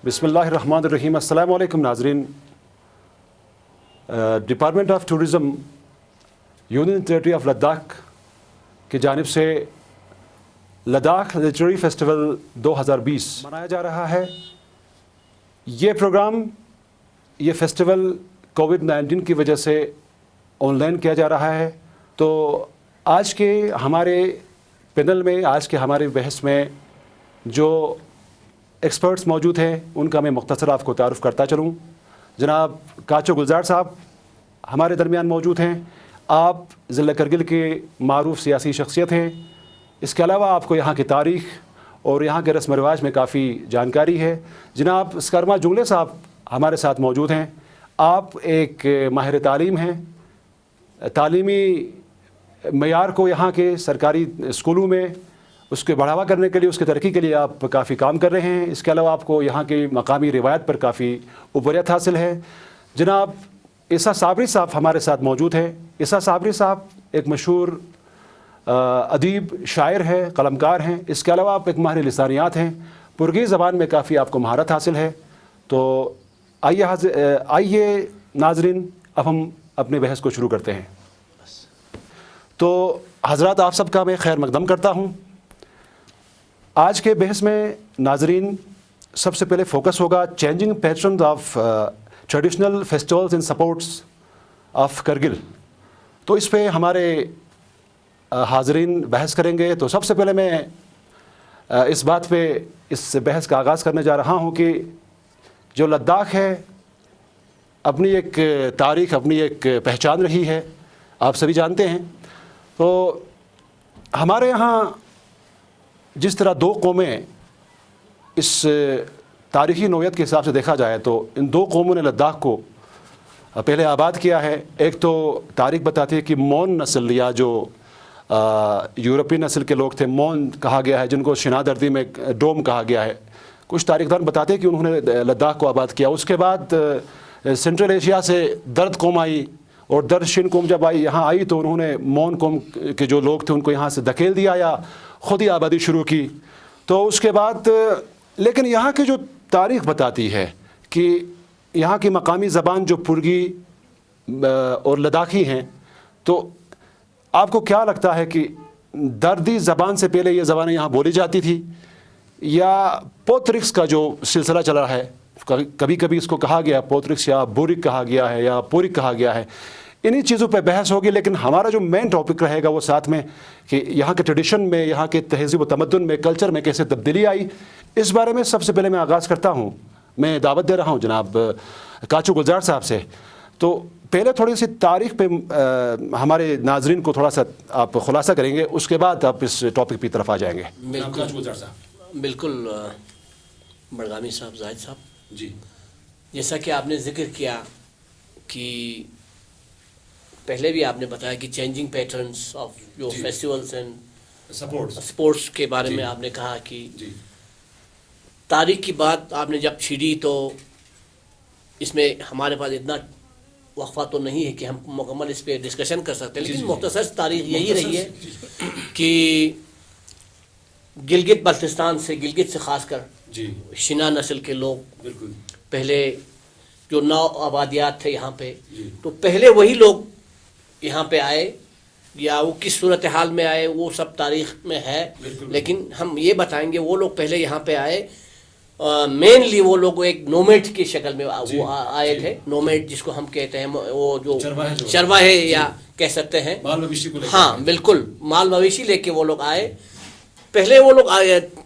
बिस्मिल्लाहिर्रहमानिर्रहीम। अस्सलाम वालेकुम नाज़रीन। Department of tourism union territory of Ladakh की जानिब से लद्दाख लिटरेरी फेस्टिवल 2020 मनाया जा रहा है। ये प्रोग्राम, ये फेस्टिवल कोविड-19 की वजह से ऑनलाइन किया जा रहा है। तो आज के हमारे पैनल में, आज के हमारे बहस में जो एक्सपर्ट्स मौजूद हैं उनका मैं मुख्तसर आपको तारुफ़ करता चलूँ। जनाब काचो गुलजार साहब हमारे दरमियान मौजूद हैं। आप ज़िला करगिल के मारूफ सियासी शख्सियत हैं। इसके अलावा आपको यहाँ की तारीख़ और यहाँ के रस्म रिवाज में काफ़ी जानकारी है। जनाब स्करमा जुंगले साहब हमारे साथ मौजूद हैं। आप एक माहिर तालीम हैं। तालीमी मयार को यहाँ के सरकारी स्कूलों में उसके बढ़ावा करने के लिए, उसकी तरक्की के लिए आप काफ़ी काम कर रहे हैं। इसके अलावा आपको यहाँ की मकामी रिवायत पर काफ़ी उबरियत हासिल है। जनाब ईसा साबरी साहब हमारे साथ मौजूद हैं। ईसा साबरी साहब एक मशहूर अदीब, शायर हैं, कलमकार हैं। इसके अलावा आप एक माहिर लिसानियात हैं। पुर्तगाली ज़बान में काफ़ी आपको महारत हासिल है। तो आइए नाज़रीन, अब हम अपने बहस को शुरू करते हैं। तो हज़रात, आप सबका मैं खैर मकदम करता हूँ। आज के बहस में नाज़रीन सबसे पहले फोकस होगा changing patterns of traditional festivals in supports of Kargil. तो इस पे हमारे हाज़रीन बहस करेंगे। तो सबसे पहले मैं इस बात पे इस बहस का आगाज़ करने जा रहा हूँ कि जो लद्दाख है, अपनी एक तारीख़, अपनी एक पहचान रही है, आप सभी जानते हैं। तो हमारे यहाँ जिस तरह दो कौमें, इस तारीख़ी नोयत के हिसाब से देखा जाए तो इन दो कौमों ने लद्दाख को पहले आबाद किया है। एक तो तारीख़ बताती है कि मौन नस्ल या जो यूरोपीय नस्ल के लोग थे, मौन कहा गया है, जिनको शिनादर्दी में डोम कहा गया है। कुछ तारीख़दान बताते हैं कि उन्होंने लद्दाख को आबाद किया। उसके बाद सेंट्रल एशिया से दर्द कौम आई और दर्द शिन कौम जब आई, यहाँ आई तो उन्होंने मौन कौम के जो लोग थे उनको यहाँ से धकेल दिया या ख़ुद ही आबादी शुरू की। तो उसके बाद लेकिन यहाँ की जो तारीख़ बताती है कि यहाँ की मकामी ज़बान जो पुर्तगाली और लद्दाखी हैं, तो आपको क्या लगता है कि दर्दी ज़बान से पहले ये ज़बानें यहाँ बोली जाती थी या पोतरिक्स का जो सिलसिला चला है, कभी कभी इसको कहा गया पोतरिक्स या बोरिक कहा गया है या पोरिक कहा गया है, इन्हीं चीज़ों पे बहस होगी। लेकिन हमारा जो मेन टॉपिक रहेगा वो साथ में कि यहाँ के ट्रेडिशन में, यहाँ के तहज़ीब व तमद्दुन में, कल्चर में कैसे तब्दीली आई, इस बारे में सबसे पहले मैं आगाज़ करता हूँ। मैं दावत दे रहा हूँ जनाब काचू गुलजार साहब से। तो पहले थोड़ी सी तारीख़ पे हमारे नाजरीन को थोड़ा सा आप खुलासा करेंगे, उसके बाद आप इस टॉपिक की तरफ आ जाएंगे। बिल्कुल बड़गामी साहब, जाहिद साहब जी, जैसा कि आपने जिक्र किया कि पहले भी आपने बताया कि चेंजिंग पैटर्न्स ऑफ जो फेस्टिवल्स एंड स्पोर्ट्स के बारे में आपने कहा कि तारीख की बात आपने जब छिड़ी तो इसमें हमारे पास इतना वक्फा तो नहीं है कि हम मुकम्मल इस पर डिस्कशन कर सकते हैं, लेकिन मुख्तसर तारीख यही रही है कि गिलगित बल्तिस्तान से, गिलगित से ख़ासकर शिना नस्ल के लोग पहले जो 9 आबादियात थे यहाँ पे, तो पहले वही लोग यहाँ पे आए या वो किस सूरत हाल में आए वो सब तारीख़ में है। लेकिन हम ये बताएंगे वो लोग पहले यहाँ पे आए, मेनली वो लोग एक नोमेड की शक्ल में वो आए थे। नोमेड जिसको हम कहते हैं, वो जो चरवाहे या कह सकते हैं, हाँ बिल्कुल, माल मवेशी लेके वो लोग आए। पहले वो लोग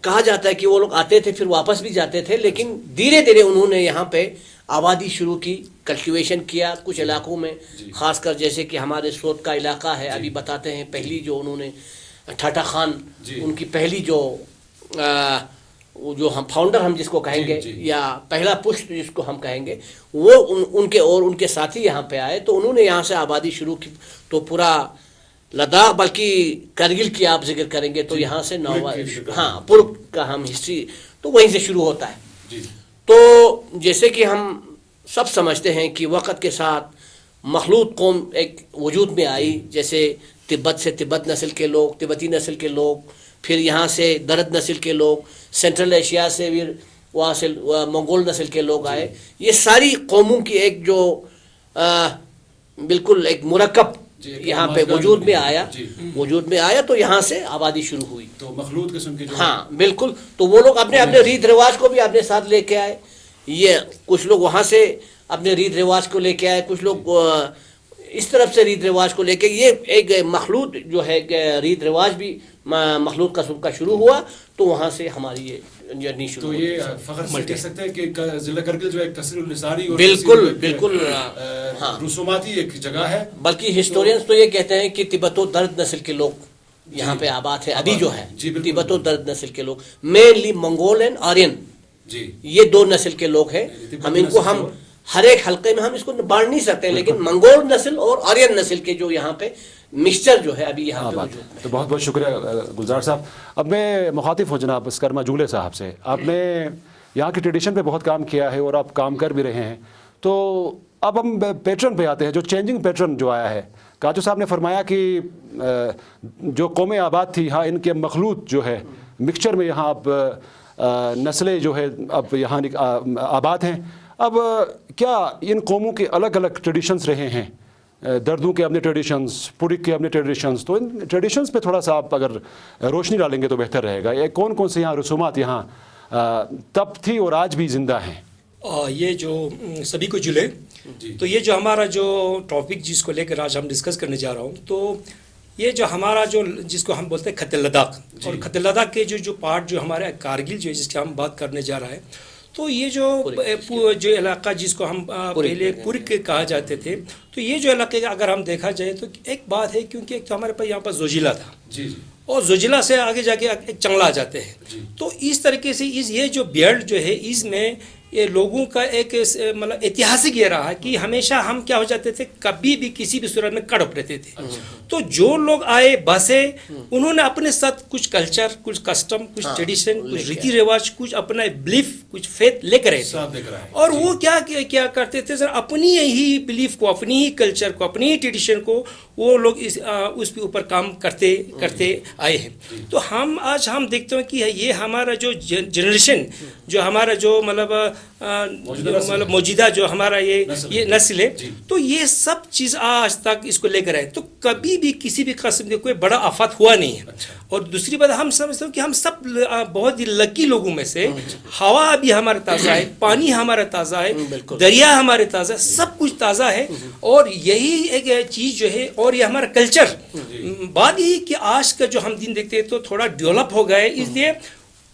कहा जाता है कि वो लोग आते थे फिर वापस भी जाते थे, लेकिन धीरे धीरे उन्होंने यहाँ पे आबादी शुरू की, कल्टीवेशन किया कुछ इलाकों में, ख़ासकर जैसे कि हमारे सोत का इलाका है। अभी बताते हैं पहली जो उन्होंने ठाठा खान, उनकी पहली जो हम फाउंडर हम जिसको कहेंगे या पहला पुष्प जिसको हम कहेंगे, वो उनके और उनके साथी यहाँ पे आए तो उन्होंने यहाँ से आबादी शुरू की। तो पूरा लद्दाख, बल्कि करगिल की आप जिक्र करेंगे तो यहाँ से पुर्क का हम हिस्ट्री तो वहीं से शुरू होता है। तो जैसे कि हम सब समझते हैं कि वक़्त के साथ मखलूत कौम एक वजूद में आई, जैसे तिब्बत से तिब्बत नस्ल के लोग, तिब्बती नस्ल के लोग, फिर यहाँ से दर्द नस्ल के लोग, सेंट्रल एशिया से भी وہاں سے منگول نسل کے لوگ آئے. یہ ساری قوموں کی ایک جو بالکل ایک مرکب یہاں پہ وجود میں آیا تو یہاں سے آبادی شروع ہوئی. تو مخلوط قسم کی ہاں بالکل. تو وہ لوگ اپنے اپنے ریت رواج کو بھی اپنے ساتھ لے کے آئے. یہ کچھ لوگ وہاں سے اپنے ریت رواج کو لے کے آئے, کچھ لوگ اس طرف سے ریت رواج کو لے کے. یہ ایک مخلوط جو ہے ریت رواج بھی مخلوط قسم کا شروع ہوا, تو وہاں سے ہماری یہ جرنی شروع ہوئی. تو یہ فخر سے کہہ سکتے ہیں کہ ضلع کرگل جو ایک تصویر لسانی اور بالکل رسوماتی ایک جگہ ہے. بلکہ ہسٹورینز تو یہ کہتے ہیں کہ تبت و درد نسل کے لوگ یہاں پہ آباد ہے ابھی جو ہے. تبت و درد نسل کے لوگ مینلی منگول اینڈ آرین, یہ دو نسل کے لوگ ہیں. ہم ان کو ہم ہر ایک حلقے میں ہم اس کو بانٹ نہیں سکتے, لیکن منگول نسل اور آرین نسل کے جو یہاں پہ مکسچر جو ہے ابھی یہاں پہ موجود ہے. تو بہت بہت شکریہ گلزار صاحب. اب میں مخاطب ہوں جناب اسکرما جولے صاحب سے. آپ نے یہاں کی ٹریڈیشن پہ بہت کام کیا ہے اور آپ کام کر بھی رہے ہیں. تو اب ہم پیٹرن پہ آتے ہیں, جو چینجنگ پیٹرن جو آیا ہے. کاجو صاحب نے فرمایا کہ جو قومیں آباد تھی یہاں, ان کے مخلوط جو ہے مکسچر میں یہاں اب نسلیں جو ہے اب یہاں آباد ہیں. اب کیا ان قوموں کے الگ الگ ٹریڈیشنز رہے ہیں, دردوں کے اپنے ٹریڈیشنز, پورک کے اپنے ٹریڈیشنز, تو ان ٹریڈیشنز پہ تھوڑا سا آپ اگر روشنی ڈالیں گے تو بہتر رہے گا. یہ کون کون سے یہاں رسومات یہاں تب تھی اور آج بھی زندہ ہیں؟ یہ جو سبھی کو جلے, تو یہ جو ہمارا جو ٹاپک جس کو لے کر آج ہم ڈسکس کرنے جا رہا ہوں, تو یہ جو ہمارا جو جس کو ہم بولتے ہیں خط لداخ, اور خط لداخ کے جو پارٹ جو ہمارے کارگل جو ہے جس کی ہم بات کرنے جا رہا ہے, تو یہ جو علاقہ جس کو ہم پہلے پورک کہا جاتے تھے, تو یہ جو علاقے اگر ہم دیکھا جائے تو ایک بات ہے, کیونکہ ایک تو ہمارے پاس یہاں پر زوجیلا تھا, اور زوجیلا سے آگے جا کے ایک چنگلا آ جاتے ہیں. تو اس طریقے سے یہ جو بیلٹ جو ہے اس میں یہ لوگوں کا ایک مطلب اتہاسک یہ رہا کہ ہمیشہ ہم کیا ہو جاتے تھے, کبھی بھی کسی بھی صورت میں کڑپ رہتے تھے. تو جو لوگ آئے بسے, انہوں نے اپنے ساتھ کچھ کلچر, کچھ کسٹم, کچھ ٹریڈیشن, کچھ ریتی رواج, کچھ اپنا بلیف, کچھ فیتھ لے کر آئے. اور وہ کیا کرتے تھے سر, اپنی ہی بلیف کو, اپنی ہی کلچر کو, اپنی ہی ٹریڈیشن کو وہ لوگ اس کے اوپر کام کرتے آئے ہیں. تو آج ہم دیکھتے ہیں کہ یہ ہمارا جو جنریشن, جو ہمارا جو مطلب موجودہ جو ہمارا یہ نسل ہے, تو یہ سب چیز آج تک اس کو لے کر آئے. تو کبھی بھی کسی بھی قسم کے کوئی بڑا آفت ہوا نہیں ہے. اور دوسری بات ہم سمجھتے ہیں کہ ہم سب بہت ہی لکی لوگوں میں سے, ہوا بھی ہمارا تازہ ہے, پانی ہمارا تازہ ہے, دریا ہمارے تازہ ہے, سب کچھ تازہ ہے. اور یہی ایک چیز جو ہے, اور یہ ہمارا کلچر. بات یہی کہ آج کا جو ہم دن دیکھتے ہیں تو تھوڑا ڈیولپ ہو گئے, اس لیے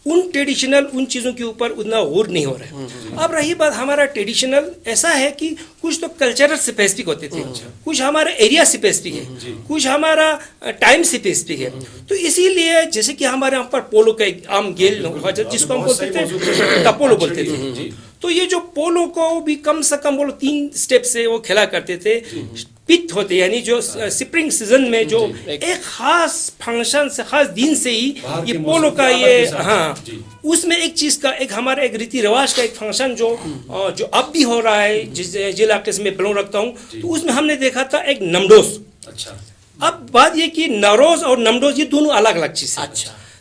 ان ٹریڈیشنل ان چیزوں کے اوپر اتنا غور نہیں ہو رہا ہے. اب رہی بات ہمارا ٹریڈیشنل, ایسا ہے کہ کچھ تو کلچرل اسپیسفک ہوتے تھے, کچھ ہمارا ایریا اسپیسفک ہے, کچھ ہمارا ٹائم اسپیسفک ہے. تو اسی لیے جیسے کہ ہمارے یہاں پر پولو کا ایک عام گیل جس کو ہم بولتے تھے ٹپولو بولتے تھے, تو یہ جو پولو کو بھی کم سے کم 3 اسٹیپ سے وہ کھیلا کرتے تھے. پت ہوتے یعنی جو سپرنگ سیزن میں جو ایک خاص فنکشن سے, خاص دن سے ہی یہ پولو کا یہ, ہاں اس میں ایک چیز کا ایک ہمارا ایک ریتی رواج کا ایک فنکشن جو اب بھی ہو رہا ہے, جس علاقے سے میں بلونگ رکھتا ہوں, تو اس میں ہم نے دیکھا تھا ایک نمڈوز. اب بات یہ کہ نوروز اور نمڈوز یہ دونوں الگ الگ چیز ہے.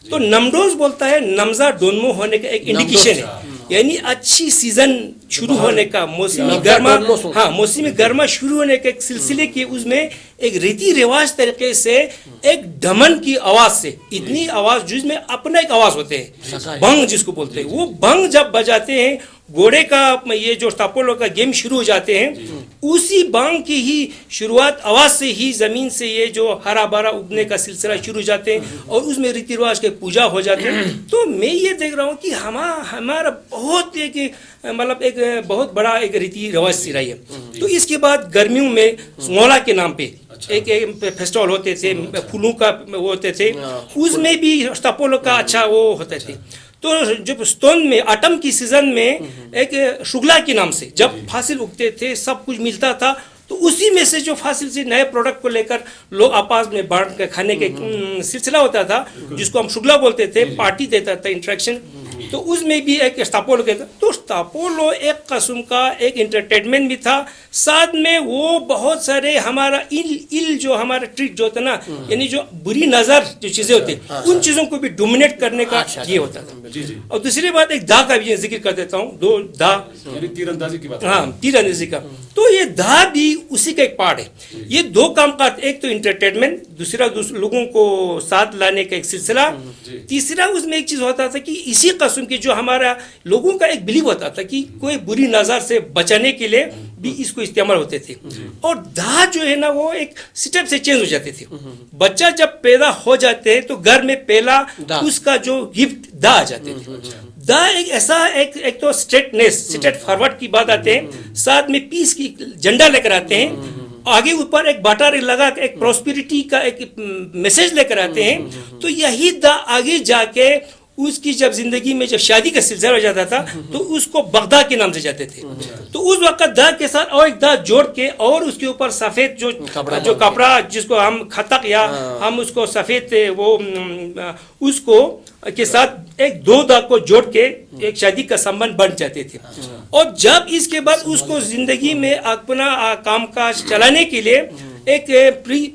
تو نمڈوز بولتا ہے نمزا ڈونمو ہونے کا ایک انڈیکیشن ہے, یعنی اچھی سیزن شروع ہونے کا, موسمی گرما, ہاں موسمی گرما شروع ہونے کے ایک سلسلے کی, اس میں ایک ریتی رواج طریقے سے ایک ڈھمن کی آواز سے, اتنی آواز جس میں اپنا ایک آواز ہوتے ہیں, بھنگ جس کو بولتے ہیں, وہ بھنگ جب بجاتے ہیں, گھوڑے کا یہ جو ٹاپولو کا گیم شروع ہو جاتے ہیں, اسی بانگ کی ہی شروعات آواز سے ہی زمین سے یہ جو ہرا بھرا اگنے کا سلسلہ شروع ہو جاتے ہیں, اور اس میں ریتی رواج کے پوجا ہو جاتے ہیں. تو میں یہ دیکھ رہا ہوں کہ ہمارا بہت ایک مطلب ایک بہت بڑا ایک ریتی رواج سی رہی ہے. تو اس کے بعد گرمیوں میں سنولا کے نام پہ ایک فیسٹیول ہوتے تھے, پھولوں کا وہ ہوتے تھے, اس میں بھی ٹاپولو کا اچھا وہ ہوتے تھے. تو جب ستون میں آٹم کی سیزن میں ایک شگلا کے نام سے جب فاصل اگتے تھے, سب کچھ ملتا تھا, تو اسی میں سے جو فاصل سے نئے پروڈکٹ کو لے کر لوگ آپس میں بانٹ کے کھانے کے سلسلہ ہوتا تھا, جس کو ہم شگلا بولتے تھے, پارٹی دیتا تھا, انٹریکشن. تو اس میں بھی ایک اسٹاپولو کہتا ہے. تو اسٹاپولو ایک قسم کا ایک انٹرٹینمنٹ بھی تھا, ساتھ میں وہ بہت سارے ہمارا جو ہمارا ٹریٹ جو ہوتا ہے نا, یعنی جو بری نظر جو چیزیں ہوتی ہیں ان چیزوں کو بھی ڈومینیٹ کرنے کا یہ ہوتا تھا. اور دوسری بات ایک دا کا بھی ذکر کر دیتا ہوں, دو دا, تیر اندازی کی بات, ہاں تیر اندازی کا. تو یہ دا بھی اسی کا ایک پارٹ ہے. یہ دو کام کا, ایک تو انٹرٹینمنٹ, دوسرا لوگوں کو ساتھ لانے کا ایک سلسلہ, تیسرا اس میں ایک چیز ہوتا تھا کہ اسی قسم کی جو ہمارا لوگوں کا ایک بلیو ہوتا تھا کہ کوئی بری نظر سے بچانے کے لیے بھی اس کو استعمال ہوتے تھے. اور دا جو ہے نا وہ ایک سٹیپ سے چینج ہو جاتے تھے. بچہ جب پیدا ہو جاتے ہیں تو گھر میں پہلا اس کا جو گفٹ دا آ جاتے تھے. دا ایک ایسا ایک تو اسٹیٹ فارورڈ کی بات آتے ہیں, ساتھ میں پیس کی جھنڈا لے کر آتے ہیں, آگے اوپر ایک باٹا لگا کے ایک پراسپیرٹی کا ایک میسج لے کر آتے ہیں. تو یہی دا آگے جا کے اس کی جب زندگی میں جب شادی کا سلسلہ ہو جاتا تھا تو اس کو بغدا کے نام سے جاتے تھے. تو اس وقت دا کے ساتھ اور ایک دا جوڑ کے اور اس کے اوپر سفید جو کپڑا جس کو ہم خطق یا ہم اس کو سفید وہ اس کو کے ساتھ ایک دو دا کو جوڑ کے ایک شادی کا سمبند بن جاتے تھے. اور جب اس کے بعد اس کو زندگی میں اپنا کام کاج چلانے کے لیے ایک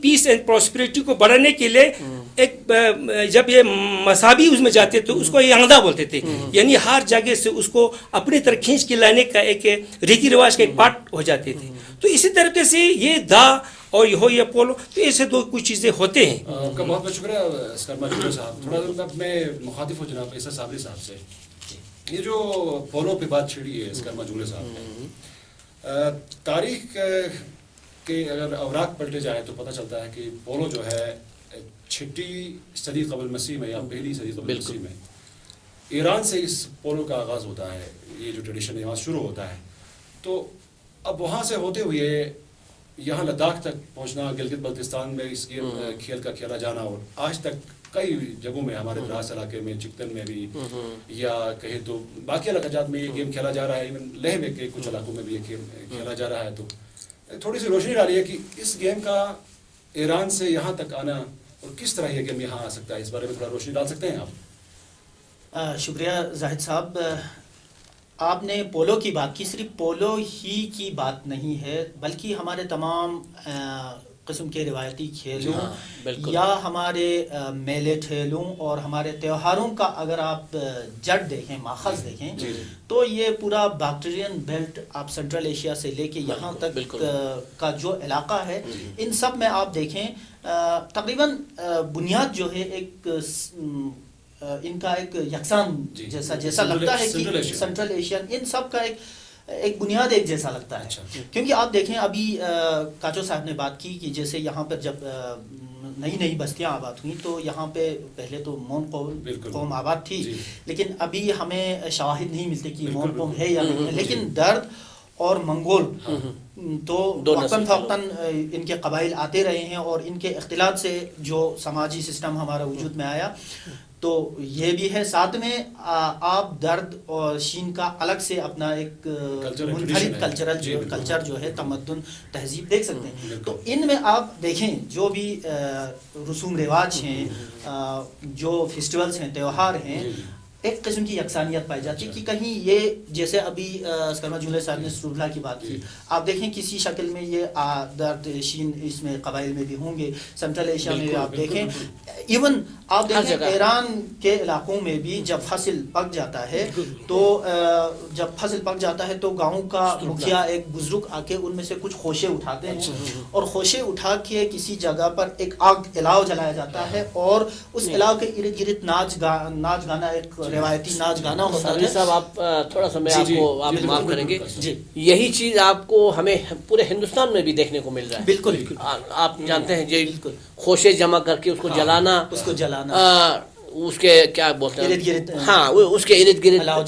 پیس اینڈ پراسپیرٹی کو بڑھانے کے لیے ایک جب یہ مساوی اس میں جاتے تو اس کو یانگدا بولتے تھے, یعنی ہر جگہ سے اس کو اپنی طرح کھینچ کے لانے کا ایک ریتی رواج کا ایک پارٹ ہو جاتے تھے. تو اسی طریقے سے یہ دا اور یہ پولو, تو ایسے دو کچھ چیزیں ہوتے ہیں. آپ کا بہت بہت شکریہ اسکرما جولے صاحب. تھوڑا میں مخاطب ہوں جناب عیسیٰ صابری صاحب سے. یہ جو پولو پہ بات چھڑی ہے اسکرما جولے صاحب نے, تاریخ کے اگر اوراق پلٹے جائیں تو پتہ چلتا ہے کہ پولو جو ہے 6 صدی قبل مسیح میں یا پہلی صدی قبل مسیح میں ایران سے اس پولو کا آغاز ہوتا ہے. یہ جو ٹریڈیشن یہاں شروع ہوتا ہے, تو اب وہاں سے ہوتے ہوئے یہاں لداخ تک پہنچنا, گلگت بلتستان میں اس کھیل کا کھیلا جانا, اور آج تک کئی جگہوں میں ہمارے دراز علاقے میں چکتن میں بھی یا کہیں تو باقی علاقات میں یہ گیم کھیلا جا رہا ہے, ایون لیہ میں کے کچھ علاقوں میں بھی یہ گیم کھیلا جا رہا ہے. تو تھوڑی سی روشنی ڈالی ہے کہ اس گیم کا ایران سے یہاں تک آنا اور کس طرح یہ گیم یہاں آ سکتا ہے, اس بارے میں تھوڑا روشنی ڈال سکتے ہیں آپ؟ شکریہ زاہد صاحب. آپ نے پولو کی بات کی, صرف پولو ہی کی بات نہیں ہے بلکہ ہمارے تمام قسم کے روایتی کھیلوں یا ہمارے میلے ٹھیلوں اور ہمارے تہواروں کا اگر آپ جڑ دیکھیں, ماخذ دیکھیں, تو یہ پورا بیکٹیرین بیلٹ آپ سینٹرل ایشیا سے لے کے یہاں تک کا جو علاقہ ہے, ان سب میں آپ دیکھیں تقریباً بنیاد جو ہے ایک ان کا ایک یکساں جیسا لگتا ہے کہ سینٹرل ایشین ان سب کا ایک بنیاد ایک جیسا لگتا ہے. کیونکہ آپ دیکھیں ابھی کاچو صاحب نے بات کی کہ جیسے یہاں پر جب نئی بستیاں آباد ہوئیں تو یہاں پہ پہلے تو مون قوم آباد تھی, لیکن ابھی ہمیں شواہد نہیں ملتے کہ مون قوم ہے یا نہیں ہے. لیکن درد اور منگول تو وقتاً فوقتاً ان کے قبائل آتے رہے ہیں, اور ان کے اختلاط سے جو سماجی سسٹم ہمارا وجود میں آیا تو یہ بھی ہے. ساتھ میں آپ درد اور شین کا الگ سے اپنا ایک منفرد کلچر جو ہے, تمدن, تہذیب دیکھ سکتے ہیں. تو ان میں آپ دیکھیں جو بھی رسوم رواج ہیں, جو فیسٹیولز ہیں, تہوار ہیں, ایک قسم کی یکسانیت پائی جاتی ہے کہ کہیں یہ جیسے ابھی اسکرما جولے صاحب نے سروبلا کی بات کی, آپ دیکھیں کسی شکل میں یہ درد شین اس میں قبائل میں بھی ہوں گے. سینٹرل ایشیا میں آپ دیکھیں, ایون آپ دیکھیں ایران کے علاقوں میں بھی جب فصل پک جاتا ہے تو گاؤں کا مکھیا ایک بزرگ آ کے ان میں سے کچھ خوشے اٹھاتے ہیں, اور خوشے اٹھا کے کسی جگہ پر ایک آگ الاؤ جلایا جاتا ہے, اور اس الاؤ کے ارد گرد ناچ گانا ایک روایتی ناچ گانا ہوتا ہے. صاحب آپ تھوڑا سا میں آپ کو آپ معاف کریں گے, یہی چیز آپ کو ہمیں پورے ہندوستان میں بھی دیکھنے کو مل رہا ہے. بالکل آپ جانتے ہیں جی, خوشے جمع کر کے اس کو جلانا, اس کے کیا بولتے ہیں, ہاں اس کے ارد گرد الاؤ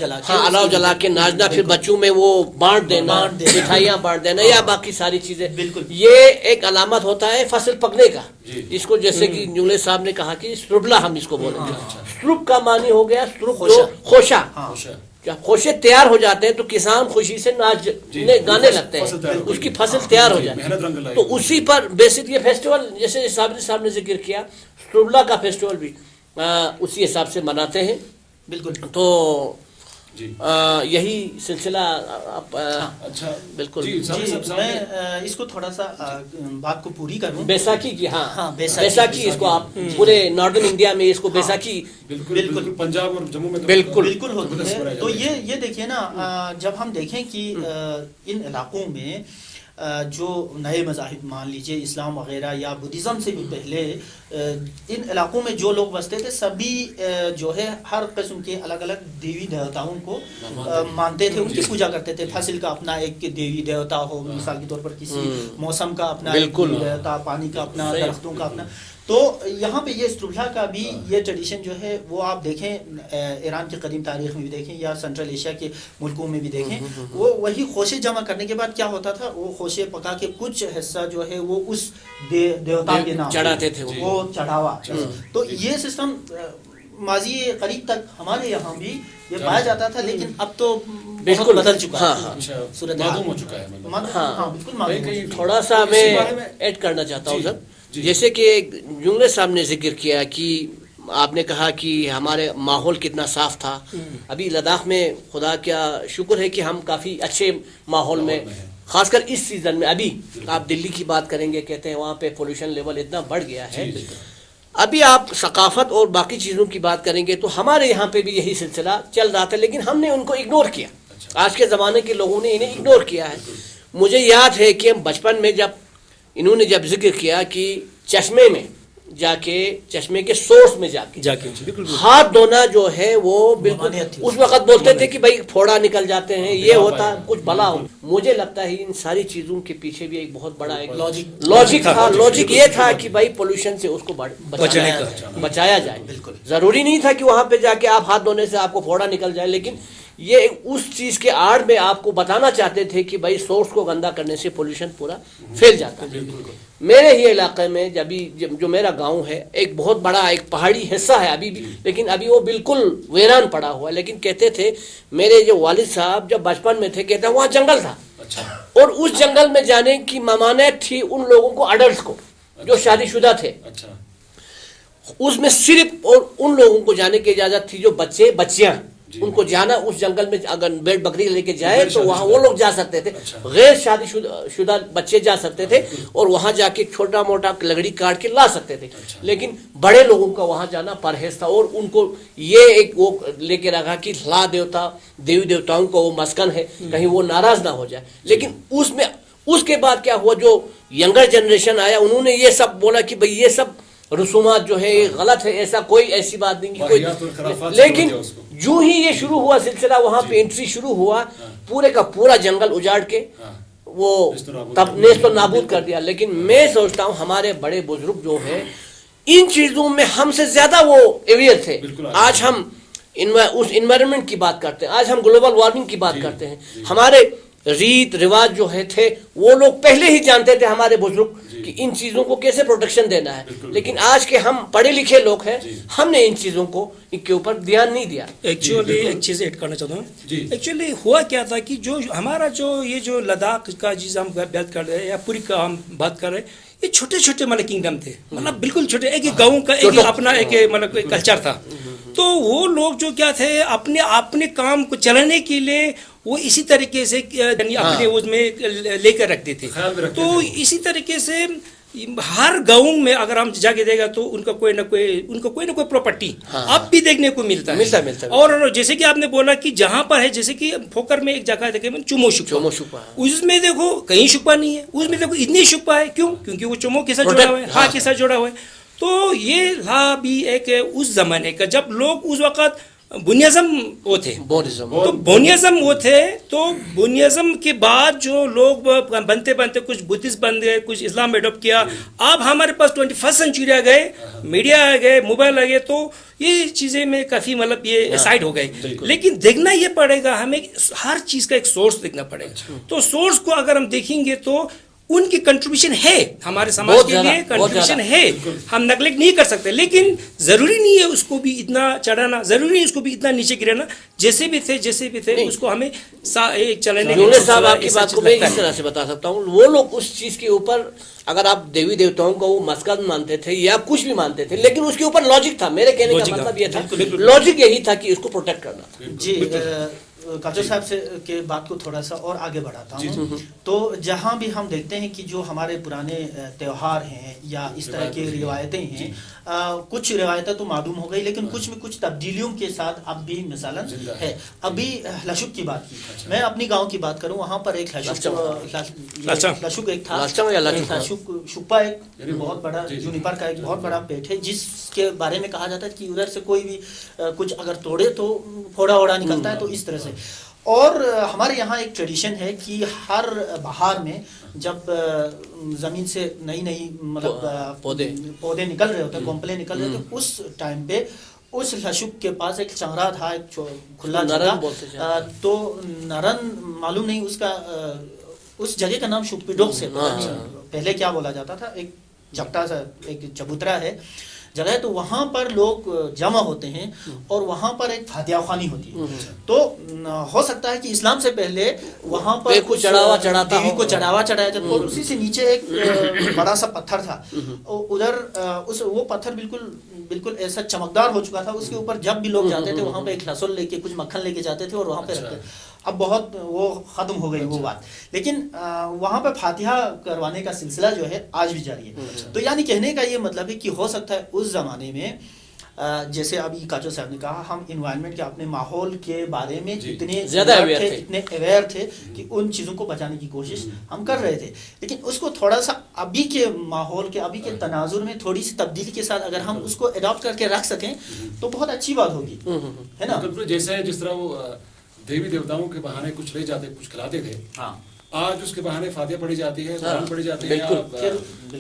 جلا کے ناچنا, پھر بچوں میں وہ بانٹ دینا, مٹھائیاں بانٹ دینا یا باقی ساری چیزیں. یہ ایک علامت ہوتا ہے فصل پکنے کا. اس کو جیسے کہ جولے صاحب نے کہا کہ سروبلا ہم اس کو بولیں گے. سروب کا معنی ہو گیا سروب جو خوشا, جب خوشے تیار ہو جاتے ہیں تو کسان خوشی سے گانے لگتے ہیں, اس کی فصل تیار ہو جاتی ہے. تو اسی پر بیسک یہ فیسٹیول جیسے صاحب نے ذکر کیا, سروبلا کا فیسٹیول بھی اسی حساب سے مناتے ہیں. بالکل. تو یہی سلسلہ اچھا بالکل. میں اس کو تھوڑا سا بات کو پوری کروں. بیساکھی کی ہاں بیساکھی اس کو آپ پورے ناردرن انڈیا میں اس کو بیساکھی بالکل پنجاب اور جموں میں بالکل ہوتی ہے. تو یہ دیکھیے نا, جب ہم دیکھیں کہ ان علاقوں میں جو نئے مذاہب مان لیجئے اسلام وغیرہ یا بدھزم سے بھی پہلے ان علاقوں میں جو لوگ بستے تھے سبھی جو ہے ہر قسم کے الگ الگ دیوی دیوتاؤں کو مانتے تھے, ان کی پوجا کرتے تھے. فصل کا اپنا ایک دیوی دیوتا ہو, مثال کے طور پر کسی موسم کا اپنا دیوی دیوتا, پانی کا اپنا, درختوں کا اپنا. تو یہاں پہ یہ استربھا کا بھی یہ ٹریڈیشن جو ہے وہ آپ دیکھیں ایران کی قدیم تاریخ میں بھی دیکھیں یا سنٹرل ایشیا کے ملکوں میں بھی دیکھیں, وہ وہی خوشے جمع کرنے کے بعد کیا ہوتا تھا, وہ خوشے پکا کے کچھ حصہ جو ہے وہ اس دیوتا کے نام چڑھاتے تھے, وہ چڑھاوا. تو یہ سسٹم ماضی قریب تک ہمارے یہاں بھی یہ پایا جاتا تھا, لیکن اب تو بالکل بدل چکا ہے, معدوم ہو چکا ہے. ہاں بالکل. تھوڑا سا میں ایڈ کرنا چاہتا ہوں سر, جیسے کہ جنگلے صاحب نے ذکر کیا کہ آپ نے کہا کہ ہمارے ماحول کتنا صاف تھا. ابھی لداخ میں خدا کا شکر ہے کہ ہم کافی اچھے ماحول میں, خاص کر اس سیزن میں. ابھی آپ دلی کی بات کریں گے, کہتے ہیں وہاں پہ پولوشن لیول اتنا بڑھ گیا ہے. ابھی آپ ثقافت اور باقی چیزوں کی بات کریں گے تو ہمارے یہاں پہ بھی یہی سلسلہ چل رہا تھا, لیکن ہم نے ان کو اگنور کیا. آج کے زمانے کے لوگوں نے انہیں اگنور کیا ہے. مجھے یاد ہے کہ ہم بچپن میں انہوں نے جب ذکر کیا کہ چشمے میں جا کے, چشمے کے سورس میں جا کے ہاتھ دھونا جو ہے وہ بالکل اس وقت بولتے تھے کہ بھائی پھوڑا نکل جاتے ہیں, یہ ہوتا کچھ بلا ہو. مجھے لگتا ہے ان ساری چیزوں کے پیچھے بھی ایک بہت بڑا ایک لاجک تھا. لاجک یہ تھا کہ بھائی پولوشن سے اس کو بچایا جائے. ضروری نہیں تھا کہ وہاں پہ جا کے آپ ہاتھ دھونے سے آپ کو پھوڑا نکل جائے, لیکن یہ اس چیز کے آڑ میں آپ کو بتانا چاہتے تھے کہ بھائی سورس کو گندا کرنے سے پولوشن پورا پھیل جاتا ہے. میرے ہی علاقے میں جو میرا گاؤں ہے, ایک بہت بڑا ایک پہاڑی حصہ ہے ابھی بھی, لیکن ابھی وہ بالکل ویران پڑا ہوا ہے. لیکن کہتے تھے میرے جو والد صاحب جب بچپن میں تھے, کہتے ہیں وہاں جنگل تھا, اور اس جنگل میں جانے کی ممانعت تھی ان لوگوں کو, اڈلٹس کو جو شادی شدہ تھے. اس میں صرف اور ان لوگوں کو جانے کی اجازت تھی جو بچیاں ان کو جانا اس جنگل میں, اگر بیل بکری لے کے جائے تو وہاں وہ لوگ جا سکتے تھے. غیر شادی شدہ بچے جا سکتے تھے اور وہاں جا کے چھوٹا موٹا لکڑی کاٹ کے لا سکتے تھے, لیکن بڑے لوگوں کا وہاں جانا پرہیز تھا. اور ان کو یہ ایک وہ لے کے رکھا کہ لا دیوتا دیوی دیوتاؤں کا وہ مسکن ہے, کہیں وہ ناراض نہ ہو جائے. لیکن اس کے بعد کیا ہوا, جو ینگر جنریشن آیا انہوں نے یہ سب بولا کہ بھئی یہ سب رسومات جو ہے غلط ہے, ایسا کوئی ایسی بات نہیں کوئی. لیکن جو ہی یہ شروع ہوا سلسلہ, وہاں پہ انٹری شروع ہوا, پورے کا پورا جنگل اجاڑ کے وہ تب نیست و نابود کر دیا. لیکن میں سوچتا ہوں ہمارے بڑے بزرگ جو ہیں ان چیزوں میں ہم سے زیادہ وہ اویئر تھے. آج ہم اس انوائرمنٹ کی بات کرتے ہیں, آج ہم گلوبل وارمنگ کی بات کرتے ہیں. ہمارے ریت رواج جو ہے تھے وہ لوگ پہلے ہی جانتے تھے ہمارے بزرگ کہ ان چیزوں کو کیسے پروٹیکشن دینا ہے. لیکن آج کے ہم پڑھے لکھے لوگ ہیں, ہم نے ان چیزوں کو ان کے اوپر دھیان نہیں دیا. ایکچولی ایک چیز ایڈ کرنا چاہتا ہوں. ایکچولی ہوا کیا تھا کہ جو ہمارا جو لداخ کا چیز ہم بات کر رہے ہیں یا پوری کا ہم بات کر رہے ہیں, یہ چھوٹے چھوٹے مطلب کنگڈم تھے, مطلب بالکل چھوٹے, ایک گاؤں کا ایک اپنا ایک مطلب کلچر تھا. تو وہ لوگ جو کیا تھے اپنے کام کو چلانے کے لیے وہ اسی طریقے سے اپنے اس میں لے کر رکھتے تھے. تو اسی طریقے سے ہر گاؤں میں اگر ہم جا کے دیکھا تو ان کا کوئی نہ کوئی پراپرٹی اب بھی دیکھنے کو ملتا ہے. اور جیسے کہ آپ نے بولا کہ جہاں پر ہے, جیسے کہ پھوکر میں ایک جگہ دیکھے چومو شکپا, اس میں دیکھو کہیں شکپا نہیں ہے, اس میں دیکھو اتنی شکپا ہے. کیوں؟ کیونکہ وہ چومو کے ساتھ جڑا ہوا ہے, ہاں کے ساتھ جڑا ہوا ہے. تو یہ تھا بھی ایک اس زمانے کا جب لوگ اس وقت بونیزم وہ تھے, تو بونیزم وہ تھے. تو بونیزم کے بعد جو لوگ بنتے کچھ بدھسٹ بن گئے, کچھ اسلام اڈاپٹ کیا. اب ہمارے پاس 21 سینچری آ گئے, میڈیا آ گئے, موبائل آ گئے, تو یہ چیزیں میں کافی مطلب یہ سائڈ ہو گئے. لیکن دیکھنا یہ پڑے گا ہمیں, ہر چیز کا ایک سورس دیکھنا پڑے گا. تو سورس کو اگر ہم دیکھیں گے تو उनकी कंट्रीब्यूशन है, हमारे समाज बहुत के लिए ज्यादा, बहुत कंट्रीब्यूशन ज्यादा। है, हम नेगलेक्ट नहीं कर सकते, लेकिन जरूरी नहीं है उसको भी इतना चढ़ाना, जरूरी नहीं उसको भी इतना नीचे गिराना। जैसे भी थे उसको हमें एक चलाने यूनुस साहब, आपकी बात को मैं इस तरह से बता सकता हूँ, वो लोग उस चीज के ऊपर, अगर आप देवी देवताओं को वो मस्कत मानते थे या कुछ भी मानते थे, लेकिन उसके ऊपर लॉजिक था। मेरे कहने का मतलब ये था, लॉजिक यही था कि उसको प्रोटेक्ट करना। जी, काजो साहब से के बात को थोड़ा सा और आगे बढ़ाता हूँ। तो जहाँ भी हम देखते हैं कि जो हमारे पुराने त्योहार हैं या इस तरह की रिवायतें हैं, कुछ रिवायतें तो मालूम हो गई, लेकिन कुछ में कुछ तब्दीलियों के साथ अब भी मिसालन है। अभी लशुक की बात की, मैं अपनी गांव की बात करूं, वहाँ पर एक लशुक एक था, शुपा एक बहुत बड़ा जूनिपर का एक बहुत बड़ा पेड़ है, जिसके बारे में कहा जाता है कि उधर से कोई भी कुछ अगर तोड़े तो फोड़ा ओड़ा निकलता है, तो इस तरह से। और हमारे यहाँ एक ट्रेडिशन है कि हर बहार में जब ज़मीन से नई मतलब पौधे निकल रहे होते हैं, कोंपले निकल रहे होते हैं, उस टाइम पे उस लशुक के पास एक चंगरा था, एक खुला जगह, तो नरन मालूम नहीं उसका, उस जगह का नाम शुपिडोक से, पहले क्या बोला जाता था, एक चपटा सा एक चबूतरा है जगह, तो वहाँ पर लोग जमा होते हैं और वहाँ पर एक फातिहा खानी होती है। तो हो सकता है कि इस्लाम से पहले वहाँ पर कुछ चढ़ावा चढ़ाता देवी को चढ़ावा चढ़ाया जाता, और उसी से नीचे एक बड़ा सा पत्थर था, उधर वो पत्थर बिल्कुल ऐसा चमकदार हो चुका था, उसके ऊपर जब भी लोग जाते थे वहाँ पे एक लहसुन लेके, कुछ मक्खन लेके जाते थे और वहाँ पे रखते। अब बहुत वो खत्म हो गई वो बात, लेकिन वहाँ पे फातिहा करवाने का सिलसिला जो है आज भी जारी है। तो यानी कहने का ये मतलब है कि हो सकता है उस जमाने में, जैसे अभी काजो साहब ने कहा, हम इन्वायरमेंट के, अपने माहौल के बारे में इतने ज्यादा अवेयर थे, इतने अवेयर थे कि उन चीज़ों को बचाने की कोशिश हम कर रहे थे, लेकिन उसको थोड़ा सा अभी के माहौल के, अभी के तनाजुर में थोड़ी सी तब्दीली के साथ अगर हम उसको अडॉप्ट करके रख सकें तो बहुत अच्छी बात होगी, है ना। जैसे जिस तरह वो देवी देवताओं के बहाने कुछ ले जाते, कुछ खिलाते थे, हाँ, आज उसके बहाने फातिहा पढ़ी जाती है, कुरान पढ़ी जाती है,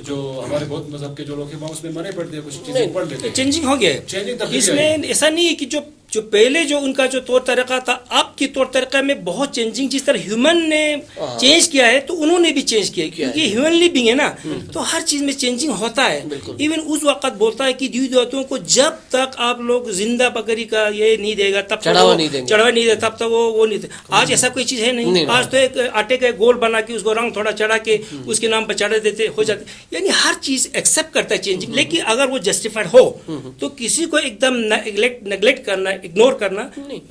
जो हमारे बहुत मजहब के जो लोग हैं उसमें मने पढ़ते हैं, कुछ चीजें पढ़ लेते हैं। चेंजिंग हो गया है इसमें, ऐसा नहीं है कि जो पहले जो उनका जो तौर तरीका था, अब के तौर तरीका में बहुत चेंजिंग, जिस तरह ह्यूमन ने चेंज किया है तो उन्होंने भी चेंज किया है, क्योंकि ह्यूमनली बीइंग है ना, तो हर चीज में चेंजिंग होता है। इवन उस वक्त बोलता है कि देवी देवताओं को जब तक आप लोग जिंदा बकरी का ये नहीं देगा, तब चढ़ावा नहीं देंगे, चढ़ावा नहीं देगा, तब तक वो नहीं। आज ऐसा कोई चीज है नहीं, आज तो एक आटे का गोल बना के उसको रंग थोड़ा चढ़ा के उसके नाम पर चढ़ा देते हो जाते, यानी हर चीज एक्सेप्ट करता है चेंजिंग। लेकिन अगर वो जस्टिफाइड हो तो किसी को एकदम नेग्लेक्ट करना, इग्नोर करना,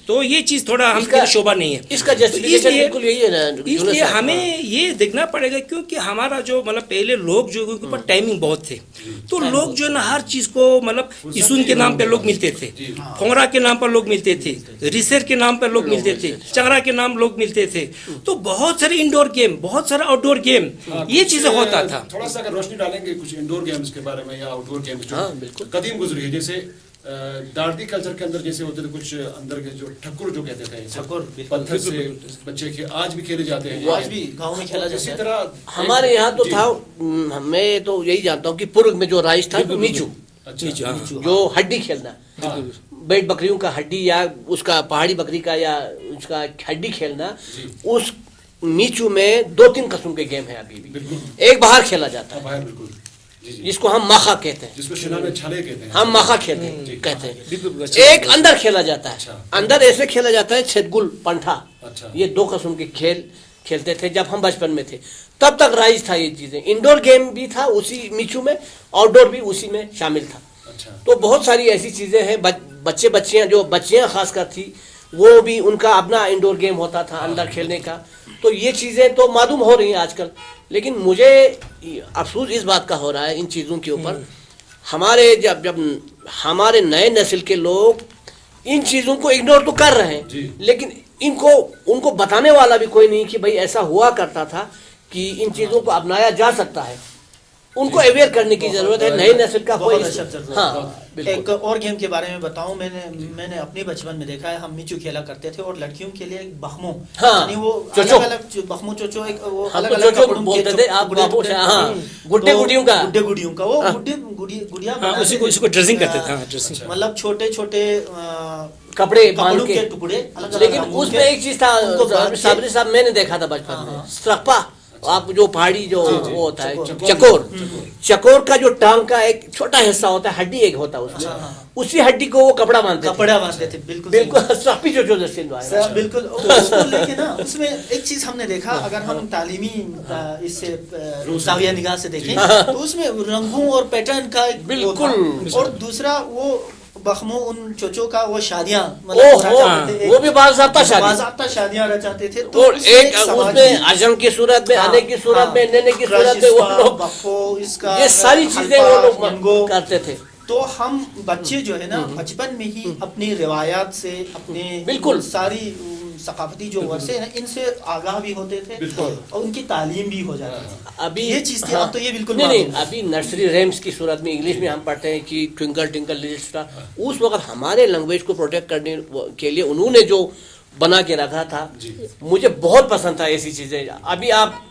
तो ये चीज थोड़ा हम शोभा नहीं है। इसका जस्टिफिकेशन बिल्कुल यही है ना, इसलिए हमें ये देखना पड़ेगा, क्योंकि हमारा जो मतलब पहले लोग जो उनके ऊपर टाइमिंग बहुत थे, तो लोग जो ना हर चीज को मतलब इसुन के नाम पर लोग मिलते थे, फोंगरा के नाम पर लोग मिलते थे, रिसेर के नाम पर लोग मिलते थे, चंगरा के नाम लोग मिलते थे, तो बहुत सारे इंडोर गेम, बहुत सारा आउटडोर गेम, ये चीजें होता था। थोड़ा सा अगर रोशनी डालेंगे कुछ इंडोर गेम्स के बारे में या आउटडोर गेम्स जो कदीम गुजरी है, जैसे दार्दी कल्चर के अंदर जैसे होते थे कुछ अंदर के जो ठकुर जो कहते थे, पत्थर से बच्चे के आज भी खेले जाते हैं, आज भी गांव में खेला जाता है। इसी तरह हमारे यहाँ तो था, मैं तो यही जानता हूँ कि पूर्व में जो राइज था मीचू, जो हड्डी खेलना, बैठ बकरियों का हड्डी या उसका पहाड़ी बकरी का या उसका हड्डी खेलना, उस नीचू में 2-3 किस्म के गेम है अभी भी। एक बाहर खेला जाता है जिसको हम माखा कहते हैं, जिसको शिना में छाले कहते हैं, हम माखा कहते हैं। एक अंदर खेला जाता है, अंदर ऐसे खेला जाता है छेदगुल पंठा, ये 2 किस्म के खेल खेलते थे जब हम बचपन में थे, तब तक राइज था ये चीजें। इंडोर गेम भी था उसी मीचू में, आउटडोर भी उसी में शामिल था। तो बहुत सारी ऐसी चीजें हैं, बच्चे बच्चियां, जो बच्चियां खासकर थी, वो भी उनका अपना इंडोर गेम होता था अंदर खेलने का। तो ये चीजें तो मालूम हो रही हैं आजकल, लेकिन मुझे अफसोस इस बात का हो रहा है इन चीज़ों के ऊपर, हमारे जब हमारे नए नस्ल के लोग इन चीज़ों को इग्नोर तो कर रहे हैं, लेकिन उनको बताने वाला भी कोई नहीं कि भाई ऐसा हुआ करता था, कि इन चीज़ों को अपनाया जा सकता है। उनको अवेयर करने की जरूरत है, नई नस्ल का कोई। हाँ, एक और गेम के बारे में बताऊं, मैंने अपने बचपन में देखा है, हम मिचू खेला करते थे, और लड़कियों के लिए बखमो, यानी वो अलग-अलग बखमो चोचो, एक वो अलग-अलग कपड़ों बोलते थे आप, गुड्डे गुड़ियों का वो गुड़िया उसको ड्रेसिंग करते थे, मतलब छोटे-छोटे कपड़ों के टुकड़े। लेकिन उसमें एक चीज था साबरी साहब, मैंने देखा था बचपन में, स्त्रप्पा आप जो पहाड़ी जो वो होता है चकोर, चकोर का जो टांग का एक छोटा हिस्सा होता है, हड्डी एक होता है उसमें, उसी हड्डी को वो कपड़ा बांधते थे। बिल्कुल बिल्कुल। उसको लेके ना उसमें एक चीज हमने देखा, अगर हम तालीमी इससे जाविया निगाह से देखें तो उसमें रंगों और पैटर्न का बिल्कुल, और दूसरा वो बखमो उन चोचों का वो शादियां मतलब वो भी बाज़ाब्ता शादियां रचाते थे। तो एक उसमें अजम की सूरत में, आने की सूरत में, नेने की सूरत में वो लोग ये सारी चीजें वो लोग करते थे। तो हम बच्चे जो है ना बचपन में ही अपनी रिवायात से, अपने बिल्कुल सारी सकाफती जो वर्षे हैं इनसे आगाह भी होते थे और उनकी तालीम भी हो जाती थी। अभी ये चीज थी, अब तो ये बिल्कुल नहीं, अभी नर्सरी रैम्स की सूरत में इंग्लिश में हम पढ़ते हैं कि ट्विंकल ट्विंकल लिटिल स्टार, उस वक्त हमारे लैंग्वेज को प्रोटेक्ट करने के लिए उन्होंने जो बना के रखा था, मुझे बहुत पसंद था ऐसी चीजें। अभी आप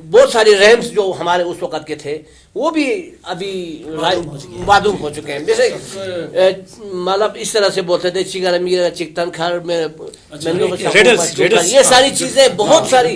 बहुत सारी रैम्स जो हमारे उस वक्त के थे वो भी अभी मालूम हो चुके हैं। जैसे मतलब इस तरह से बोलते थे चिगर मीर चिकटन खार में, ये सारी चीजें बहुत सारी,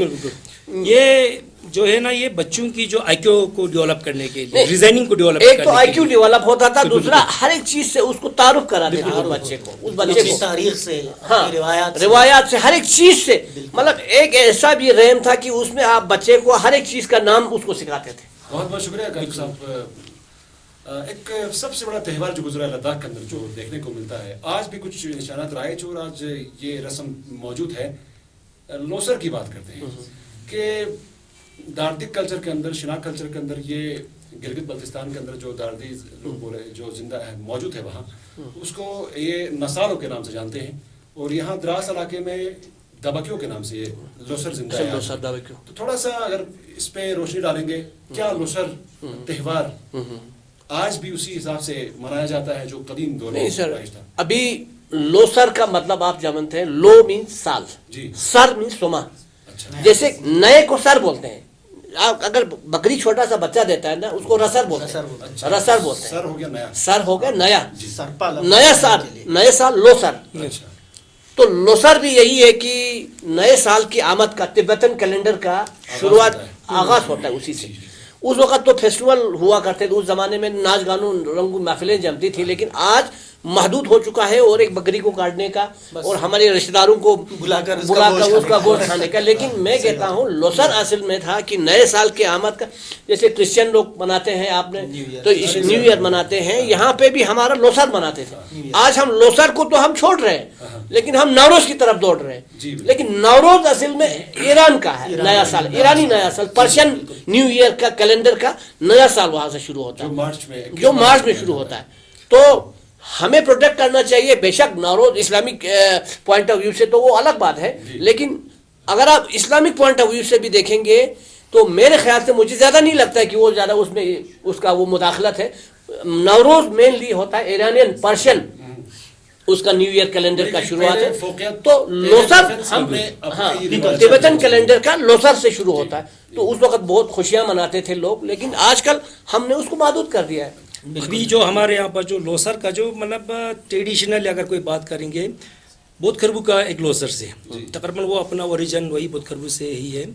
ये जो है ना ये बच्चों की जो आईक्यू को डेवलप करने के लिए, रीजनिंग को डेवलप, एक तो आईक्यू डेवलप होता था, दूसरा हर एक चीज से उसको तारुफ कराते थे उस बच्चे को, उस बच्चे को तारीख से, हाँ, रिवायात से, हर एक चीज से। मतलब एक ऐसा भी रैम था कि उसमें आप बच्चे को हर एक चीज का नाम उसको सिखाते थे। बहुत बहुत शुक्रिया कालिक साहब। एक सबसे बड़ा त्यौहार जो गुजरा लद्दाख के अंदर जो देखने को मिलता है, आज भी कुछ निशानात राइज और आज ये रस्म मौजूद है। लोसर की बात करते हैं कि दार्दी कल्चर के अंदर, शिनाक कल्चर के अंदर, ये गिलगित बल्तिस्तान के अंदर जो दार्दी लोग बोले जो जिंदा है मौजूद है वहाँ, उसको ये नसारों के नाम से जानते हैं, और यहाँ द्रास इलाके में दबकियों के नाम से ये लोसर जिंदा है। तो थोड़ा सा अगर इस पे रोशनी डालेंगे, क्या लोसर त्यौहार आज भी उसी हिसाब से मनाया जाता है जो कदीम दौर में था? अभी लोसर का मतलब आप जानते हैं, लो मीन्स साल, सर मीन्स सोमा। जैसे नए को सर बोलते हैं, आप अगर बकरी छोटा सा बच्चा देता है ना उसको रसर बोलते हैं, रसर बोलते हैं। सर हो गया नया, सर हो गया नया, नया साल, नए साल लोसर। तो लोसर भी यही है कि नए साल की आमद का, तिब्बतन कैलेंडर का शुरुआत आगाज होता है उसी से। उस वक्त तो फेस्टिवल हुआ करते थे, उस जमाने में नाच गानों रंगू महफिलें जमती थी, लेकिन आज महदूद हो चुका है और एक बकरी को काटने का और हमारे रिश्तेदारों को बुलाकर उसका गोश्त खाने का। लेकिन मैं कहता हूँ लोसर असल में था कि नए साल के आमद का, जैसे क्रिश्चियन लोग मनाते हैं आपने तो न्यू ईयर मनाते हैं, यहाँ पे भी हमारा लोसर मनाते थे। आज हम लोसर को तो हम छोड़ रहे हैं, लेकिन हम नवरोज की तरफ दौड़ रहे हैं। लेकिन नवरोज असल में ईरान का है नया साल, ईरानी नया साल, पर्शियन न्यू ईयर का कैलेंडर का नया साल वहां से शुरू होता है, जो मार्च में शुरू होता है। तो हमें प्रोटेक्ट करना चाहिए। बेशक Navroz Islamic point of view से तो वो अलग बात है, लेकिन अगर आप इस्लामिक पॉइंट ऑफ व्यू से भी देखेंगे तो मेरे ख्याल से मुझे ज्यादा नहीं लगता है कि वो ज्यादा उसमें उसका वो मुदाखलत है। नवरोज मेनली होता है ईरानियन पर्शियन, उसका न्यू ईयर कैलेंडर का शुरुआत है। तो लोसर हम तिब्बतन कैलेंडर का लोसर से शुरू होता है। तो उस वक्त बहुत खुशियां मनाते थे लोग, लेकिन आजकल हमने उसको महदूद कर दिया है। अभी जो हमारे यहाँ पर जो लोसर का जो मतलब ट्रेडिशनल अगर कोई बात करेंगे, बोध खरबू का एक लोसर से तकरीबन वो अपना ओरिजिन वही बोध खरबू से ही है।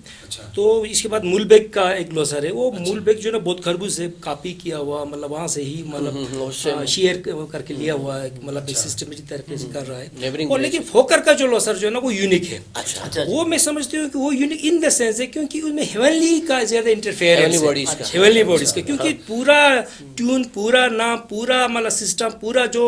तो इसके बाद मूलबेग का एक लोसर है, वो मूलबेग जो ना बोध खरबू से कॉपी किया हुआ, मतलब वहाँ से ही मतलब शेयर करके लिया हुआ है, मतलब एक सिस्टमेटिक तरीके से कर रहा है। और लेकिन फोकर का जो लोसर जो है ना वो यूनिक है। वो मैं समझती हूँ कि वो यूनिक इन द सेंस है क्योंकि उसमें हेवनली का ज्यादा इंटरफेरेंस है, हेवनली बॉडीज का, क्योंकि पूरा ट्यून, पूरा नाम, पूरा मतलब सिस्टम, पूरा जो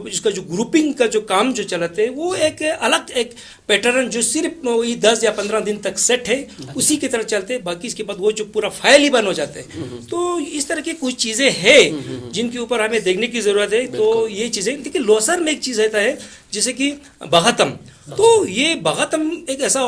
इसका जो ग्रुपिंग का जो काम जो चलाते हैं वो एक अलग एक पैटर्न जो सिर्फ वही 10 या 15 दिन तक सेट है उसी की तरह चलते हैं। बाकी इसके बाद वो जो पूरा फाइल ही बन हो जाते हैं। तो इस तरह की कुछ चीज़ें हैं जिनके ऊपर हमें देखने की ज़रूरत है। तो ये चीज़ें देखिए, लोसर में एक चीज़ रहता है जैसे कि बगातम। तो ये बगातम एक ऐसा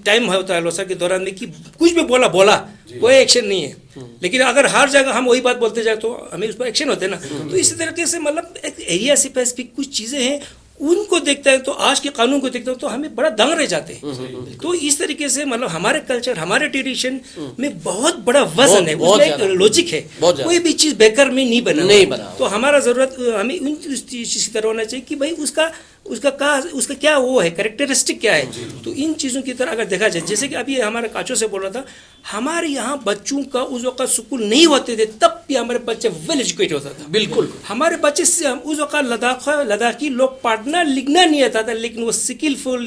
टाइम होता है लोसर के दौरान में कि कुछ भी बोला कोई एक्शन नहीं है, लेकिन अगर हर जगह हम वही बात बोलते जाए तो हमें उस पर एक्शन होते हैं ना। तो इसी तरीके से मतलब एक एरिया स्पेसिफिक कुछ चीज़ें हैं, उनको देखते हैं तो आज के कानून को देखते हैं तो हमें बड़ा दंग रह जाते हैं। तो इस तरीके से मतलब हमारे कल्चर, हमारे ट्रेडिशन में बहुत बड़ा वजन है, उसमें एक लॉजिक है, कोई भी चीज़ बेकार में नहीं बना। तो हमारा ज़रूरत हमें उस चीज़ की तरह होना चाहिए कि भाई उसका उसका क्या वो है, कैरेक्टरिस्टिक क्या है। तो इन चीज़ों की तरह अगर देखा जाए, जैसे कि अभी हमारे काचो से बोल रहा था, हमारे यहाँ बच्चों का उस वक्त स्कूल नहीं होते थे, तब भी हमारे बच्चे वेल एजुकेट होता था। बिल्कुल हमारे बच्चे उस वक्त लद्दाखी लोग पढ़ना लिखना नहीं आता था, लेकिन वो स्किलफुल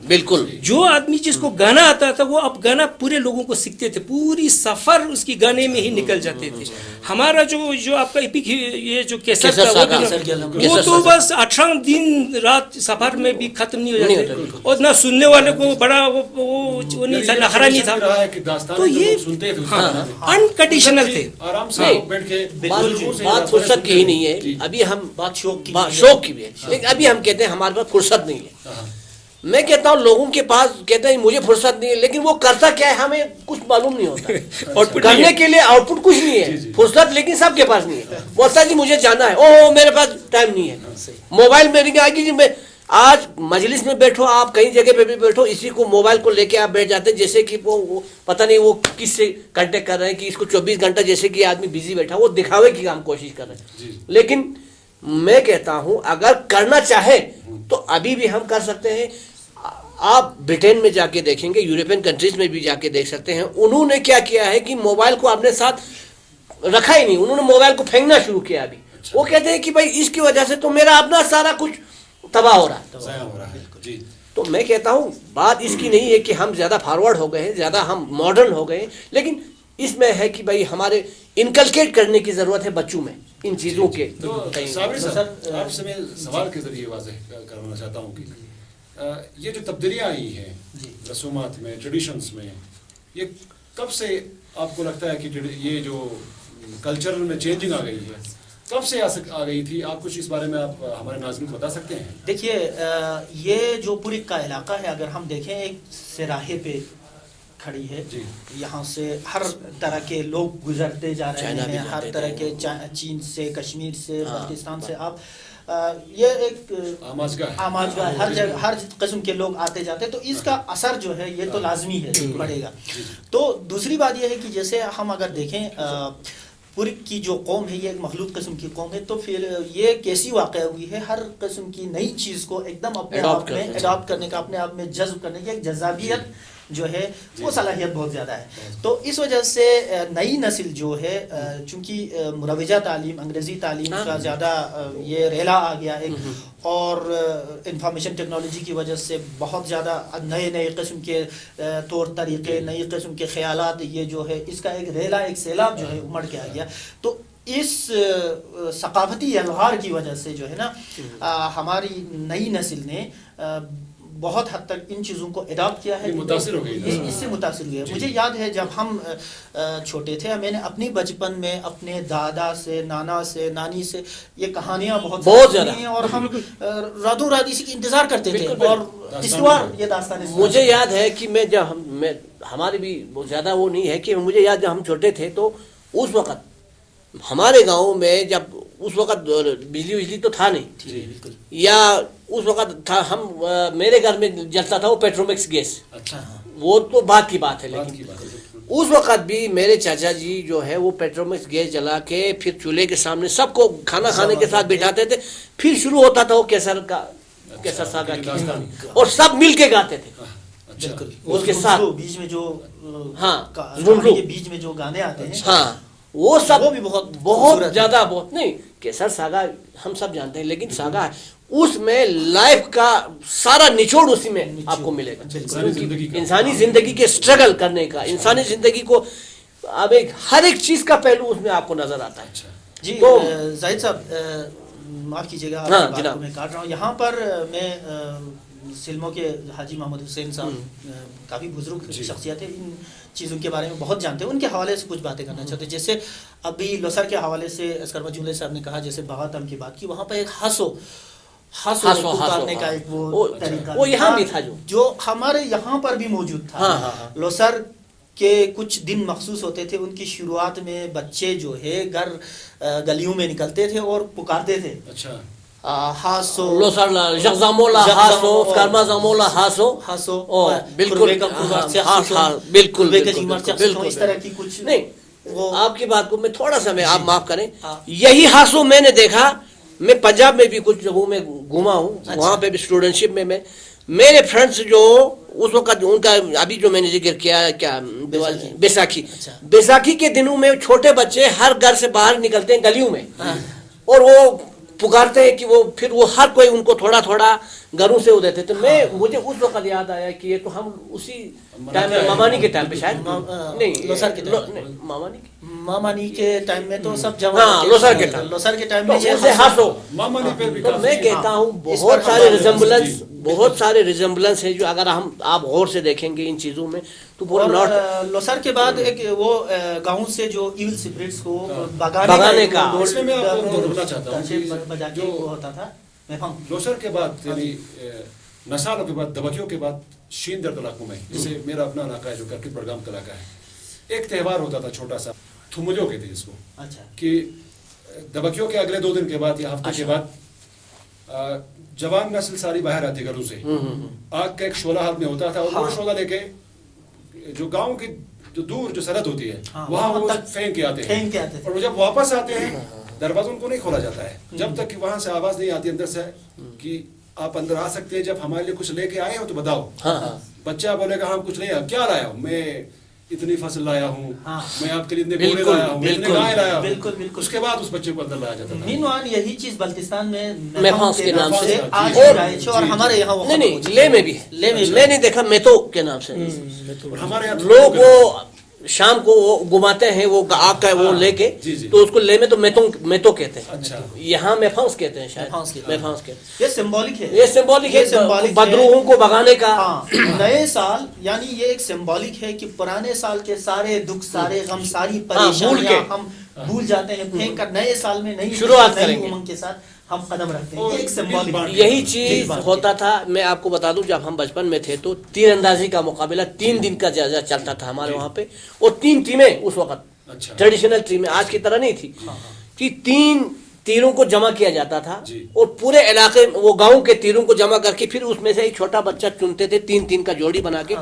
बिल्कुल। जो आदमी जिसको गाना आता था वो अब गाना पूरे लोगों को सीखते थे, पूरी सफर उसकी गाने में ही निकल जाते थे। हमारा जो आपका एपिक ये जो केसर था वो तो बस 18 दिन रात सफर में भी खत्म नहीं हो जाते, और ना सुनने वाले को बड़ा वो नहीं था, नखरा नहीं था। तो ये अनकंडीशनल थे, आराम से बैठ के। बात फुर्सत की ही नहीं है, अभी हम बात शौक की भी है, लेकिन अभी हम कहते हैं हमारे पास फुर्सत नहीं है। मैं कहता हूँ लोगों के पास कहते हैं मुझे फुर्सत नहीं है, लेकिन वो करता क्या है हमें कुछ मालूम नहीं होता। और करने के लिए आउटपुट कुछ नहीं है, फुर्सत लेकिन सबके पास नहीं है। बोलता जी मुझे जाना है, ओह मेरे पास टाइम नहीं है, मोबाइल में रिंग आएगी जी, मैं आज मजलिस में बैठो, आप कहीं जगह पे भी बैठो, इसी को मोबाइल को लेके आप बैठ जाते हैं, जैसे कि वो पता नहीं वो किस से कांटेक्ट कर रहे हैं कि इसको 24 घंटा जैसे कि आदमी बिजी बैठा, वो दिखावे की हम कोशिश कर रहे हैं। लेकिन मैं कहता हूं अगर करना चाहे तो अभी भी हम कर सकते हैं। आप ब्रिटेन में जाके देखेंगे, यूरोपियन कंट्रीज में भी जाके देख सकते हैं, उन्होंने क्या किया है कि मोबाइल को अपने साथ रखा ही नहीं, उन्होंने मोबाइल को फेंकना शुरू किया अभी। वो कहते हैं कि भाई इसकी वजह से तो मेरा अपना सारा कुछ तबाह हो रहा है। जी। तो मैं कहता हूँ बात इसकी नहीं है कि हम ज्यादा फॉरवर्ड हो गए हैं, ज्यादा हम मॉडर्न हो गए हैं, लेकिन इसमें है कि भाई हमारे इनकलकेट करने की जरूरत है बच्चों में इन चीजों के। तो साबिर साहब आपसे मैं सवाल के जरिए वाज़ेह करना चाहता हूँ कि ये जो तब्दीलियाँ आई हैं रसूमात में, ट्रेडिशंस में, ये कब से आपको लगता है कि ये जो कल्चर में चेंजिंग आ गई है, कब से आ गई थी? आप कुछ इस बारे में आप हमारे नाज़रीन को बता सकते हैं? देखिए ये जो पूरी का इलाका है, अगर हम देखें एक सराहे पे खड़ी है, यहाँ से हर तरह के लोग गुजरते जा रहे हैं, हर तरह के चीन से, कश्मीर से, पाकिस्तान से, आप ये एक आमाजगाह हर जगह हर किस्म के लोग आते जाते, तो इसका असर जो है ये तो लाजमी है, पड़ेगा। तो दूसरी बात ये है कि जैसे हम अगर देखें पूरी की जो कौम है ये एक मखलूक किस्म की कौम है, तो फिर ये कैसी वाक़या हुई है हर किस्म की नई चीज़ को एकदम अपने आप में अडॉप्ट करने का, अपने आप में जज्ब करने की एक जज़ाबियत जो है वो सलाहियत बहुत ज़्यादा है। तो इस वजह से नई नस्ल जो है, चूँकि मुरवजा तालीम, अंग्रेज़ी तालीम का ज़्यादा ये रेला आ गया है, और इंफॉर्मेशन टेक्नोलॉजी की वजह से बहुत ज़्यादा नए नए किस्म के तौर तरीक़े, नई किस्म के ख़यालात, ये जो है इसका एक रेला, एक सैलाब जो है उमड़ के आ गया। तो इस सकाफती अजहार की वजह से जो है ना हमारी नई नस्ल ने बहुत हद तक इन चीज़ों को अडॉप्ट किया है, मुतासिर हो गई, इससे मुतासिर हुए। मुझे याद है जब हम छोटे थे, मैंने अपनी बचपन में अपने दादा से, नाना से, नानी से ये कहानियाँ बहुत ज़्यादा हैं, और हम रातों रात इसी की इंतज़ार करते थे, और इस्तवार ये दास्तान। मुझे याद है कि मैं हमारी भी ज़्यादा वो नहीं है कि मुझे याद, जब हम छोटे थे तो उस वक़्त हमारे गाँव में, जब उस वक़्त बिजली तो था नहीं, या उस वक़्त था, हम मेरे घर में जलता था वो पेट्रोमैक्स गैस। अच्छा। वो तो बात की बात है, लेकिन उस वक़्त भी मेरे चाचा जी जो है वो पेट्रोमैक्स गैस जला के फिर चूल्हे के सामने सबको खाना खाने के साथ बिठाते थे, फिर शुरू होता था वो केसर सागा की, और सब मिल के गाते थे। उसके साथ बीच में जो बीच में जो गाने आते हैं, हाँ वो सब भी बहुत ज्यादा, बहुत नहीं, केसर सागा हम सब जानते हैं, लेकिन सागा है उसमें लाइफ का सारा निचोड़ उसी में आपको मिलेगा, इंसानी जिंदगी के स्ट्रगल करने का, इंसानी जिंदगी को अब हर एक चीज का पहलू उसमें आपको नजर आता है। जी तो जाहिद साहब माफ कीजिएगा, मैं काट रहा हूँ यहाँ पर। मैं सिल्मों के हाजी मोहम्मद हुसैन साहब काफ़ी बुजुर्ग शख्सियत है, इन चीज़ों के बारे में बहुत जानते हैं, उनके हवाले से कुछ बातें करना चाहते हैं। जैसे अभी लोसर के हवाले से अस्कर मजूमले साहब ने कहा, जैसे बगातम की बात की, वहाँ पर एक हासो उतारने का एक वो तरीका वो यहाँ भी था जो हमारे यहाँ पर भी मौजूद था। लोसर के कुछ दिन मखसूस होते थे, उनकी शुरुआत में बच्चे जो है घर गलियों में निकलते थे और पुकारते थे, अच्छा हासो जगजामोला हासो, कर्माजामोला हासो, बिल्कुल बिल्कुल बिल्कुल, इस तरह की कुछ नहीं। वो आपकी बात को मैं थोड़ा सा, मैं आप माफ करें, यही हासो मैंने देखा میں پنجاب میں بھی کچھ جگہوں میں گھوما ہوں, وہاں پہ بھی اسٹوڈنٹشپ میں میرے فرینڈس جو اس وقت ان کا ابھی جو میں نے ذکر کیا کیا بیساکھی کے دنوں میں چھوٹے بچے ہر گھر سے باہر نکلتے ہیں گلیوں میں, اور وہ پکارتے ہیں کہ وہ پھر وہ ہر کوئی ان کو تھوڑا تھوڑا گھروں سے وہ دیتے. تو مجھے اس وقت یاد آیا کہ یہ تو ہم اسی ٹائم مامانی کے ٹائم پہ شاید نہیں مامانی کے ٹائم میں تو سب جب لوسر کے ٹائم میں تو میں کہتا ہوں بہت سارے ریزمبلنس ہیں جو اگر آپ غور سے دیکھیں گے ان چیزوں میں تو پورا لوسر کے بعد ایک وہ گاؤں سے جو ایول سپرٹس کو بھگانے کا اس میں میں آپ کو بولنا چاہتا ہوں جو ہوتا تھا لوسر کے بعد یعنی نسالوں کے بعد دبکیوں کے بعد شین درد علاقوں میں جیسے میرا اپنا علاقہ ہے جو کرکٹ بڑگام کا علاقہ ہے, ایک تہوار ہوتا تھا چھوٹا سا تھمجو کہتے ہیں اس کو, کہ دبکیوں کے اگلے 2 دن کے بعد یا ہفتے کے بعد جوان نسل ساری باہر آتی گھروں سے, آگ کا ایک شعلہ ہاتھ میں ہوتا تھا اور وہ شعلہ لے کے جو گاؤں کی جو دور جو سرحد ہوتی ہے وہاں وہ پھینک کے آتے ہیں, اور جب واپس آتے ہیں دروازہ ان کو نہیں کھولا جاتا ہے جب تک کہ وہاں سے آواز نہیں آتی اندر سے کہ آپ اندر آ سکتے ہیں, جب ہمارے لیے کچھ لے کے آئے ہو تو بتاؤ. بچہ بولے گا ہم کچھ نہیں, کیا لایا ہوں میں, اتنی فصل لایا ہوں, میں آپ کے لیے اتنے گھوڑے لایا ہوں, اتنے گائے لایا ہوں. بالکل اس کے بعد اس بچے کو اندر لایا جاتا تھا. مینوان یہی چیز بلتستان میں میفانس کے نام سے اور ہمارے یہاں نہیں لے میں بھی ہے, میں نے دیکھا میتو کے نام سے ہمارے یہاں لوگ وہ شام کو وہ گھماتے ہیں وہ آگ کا وہ لے کے, تو اس کو لے میں تو میتو کہتے ہیں, یہاں میفانس کہتے ہیں شاید میفانس کہتے ہیں. یہ سمبولک ہے, یہ سمبولک ہے بدروحوں کو بھگانے کا. نئے سال یعنی یہ ایک سمبولک ہے کہ پرانے سال کے سارے دکھ سارے غم ساری پریشانیاں ہم بھول جاتے ہیں, پھینک کر نئے سال میں نئی شروعات کریں گے, امنگ کے ساتھ ہم قدم رکھتے ہیں. ایک سمبولک یہی چیز ہوتا تھا. میں آپ کو بتا دوں جب ہم بچپن میں تھے تو تیر اندازی کا مقابلہ 3 دن کا چلتا تھا ہمارے وہاں پہ, اور 3 ٹیمیں اس وقت ٹریڈیشنل ٹیمیں آج کی طرح نہیں تھی کہ 3 تیروں کو جمع کیا جاتا تھا اور پورے علاقے وہ گاؤں کے تیروں کو جمع کر کے پھر اس میں سے ایک چھوٹا بچہ چنتے تھے 3 کا جوڑی بنا کے.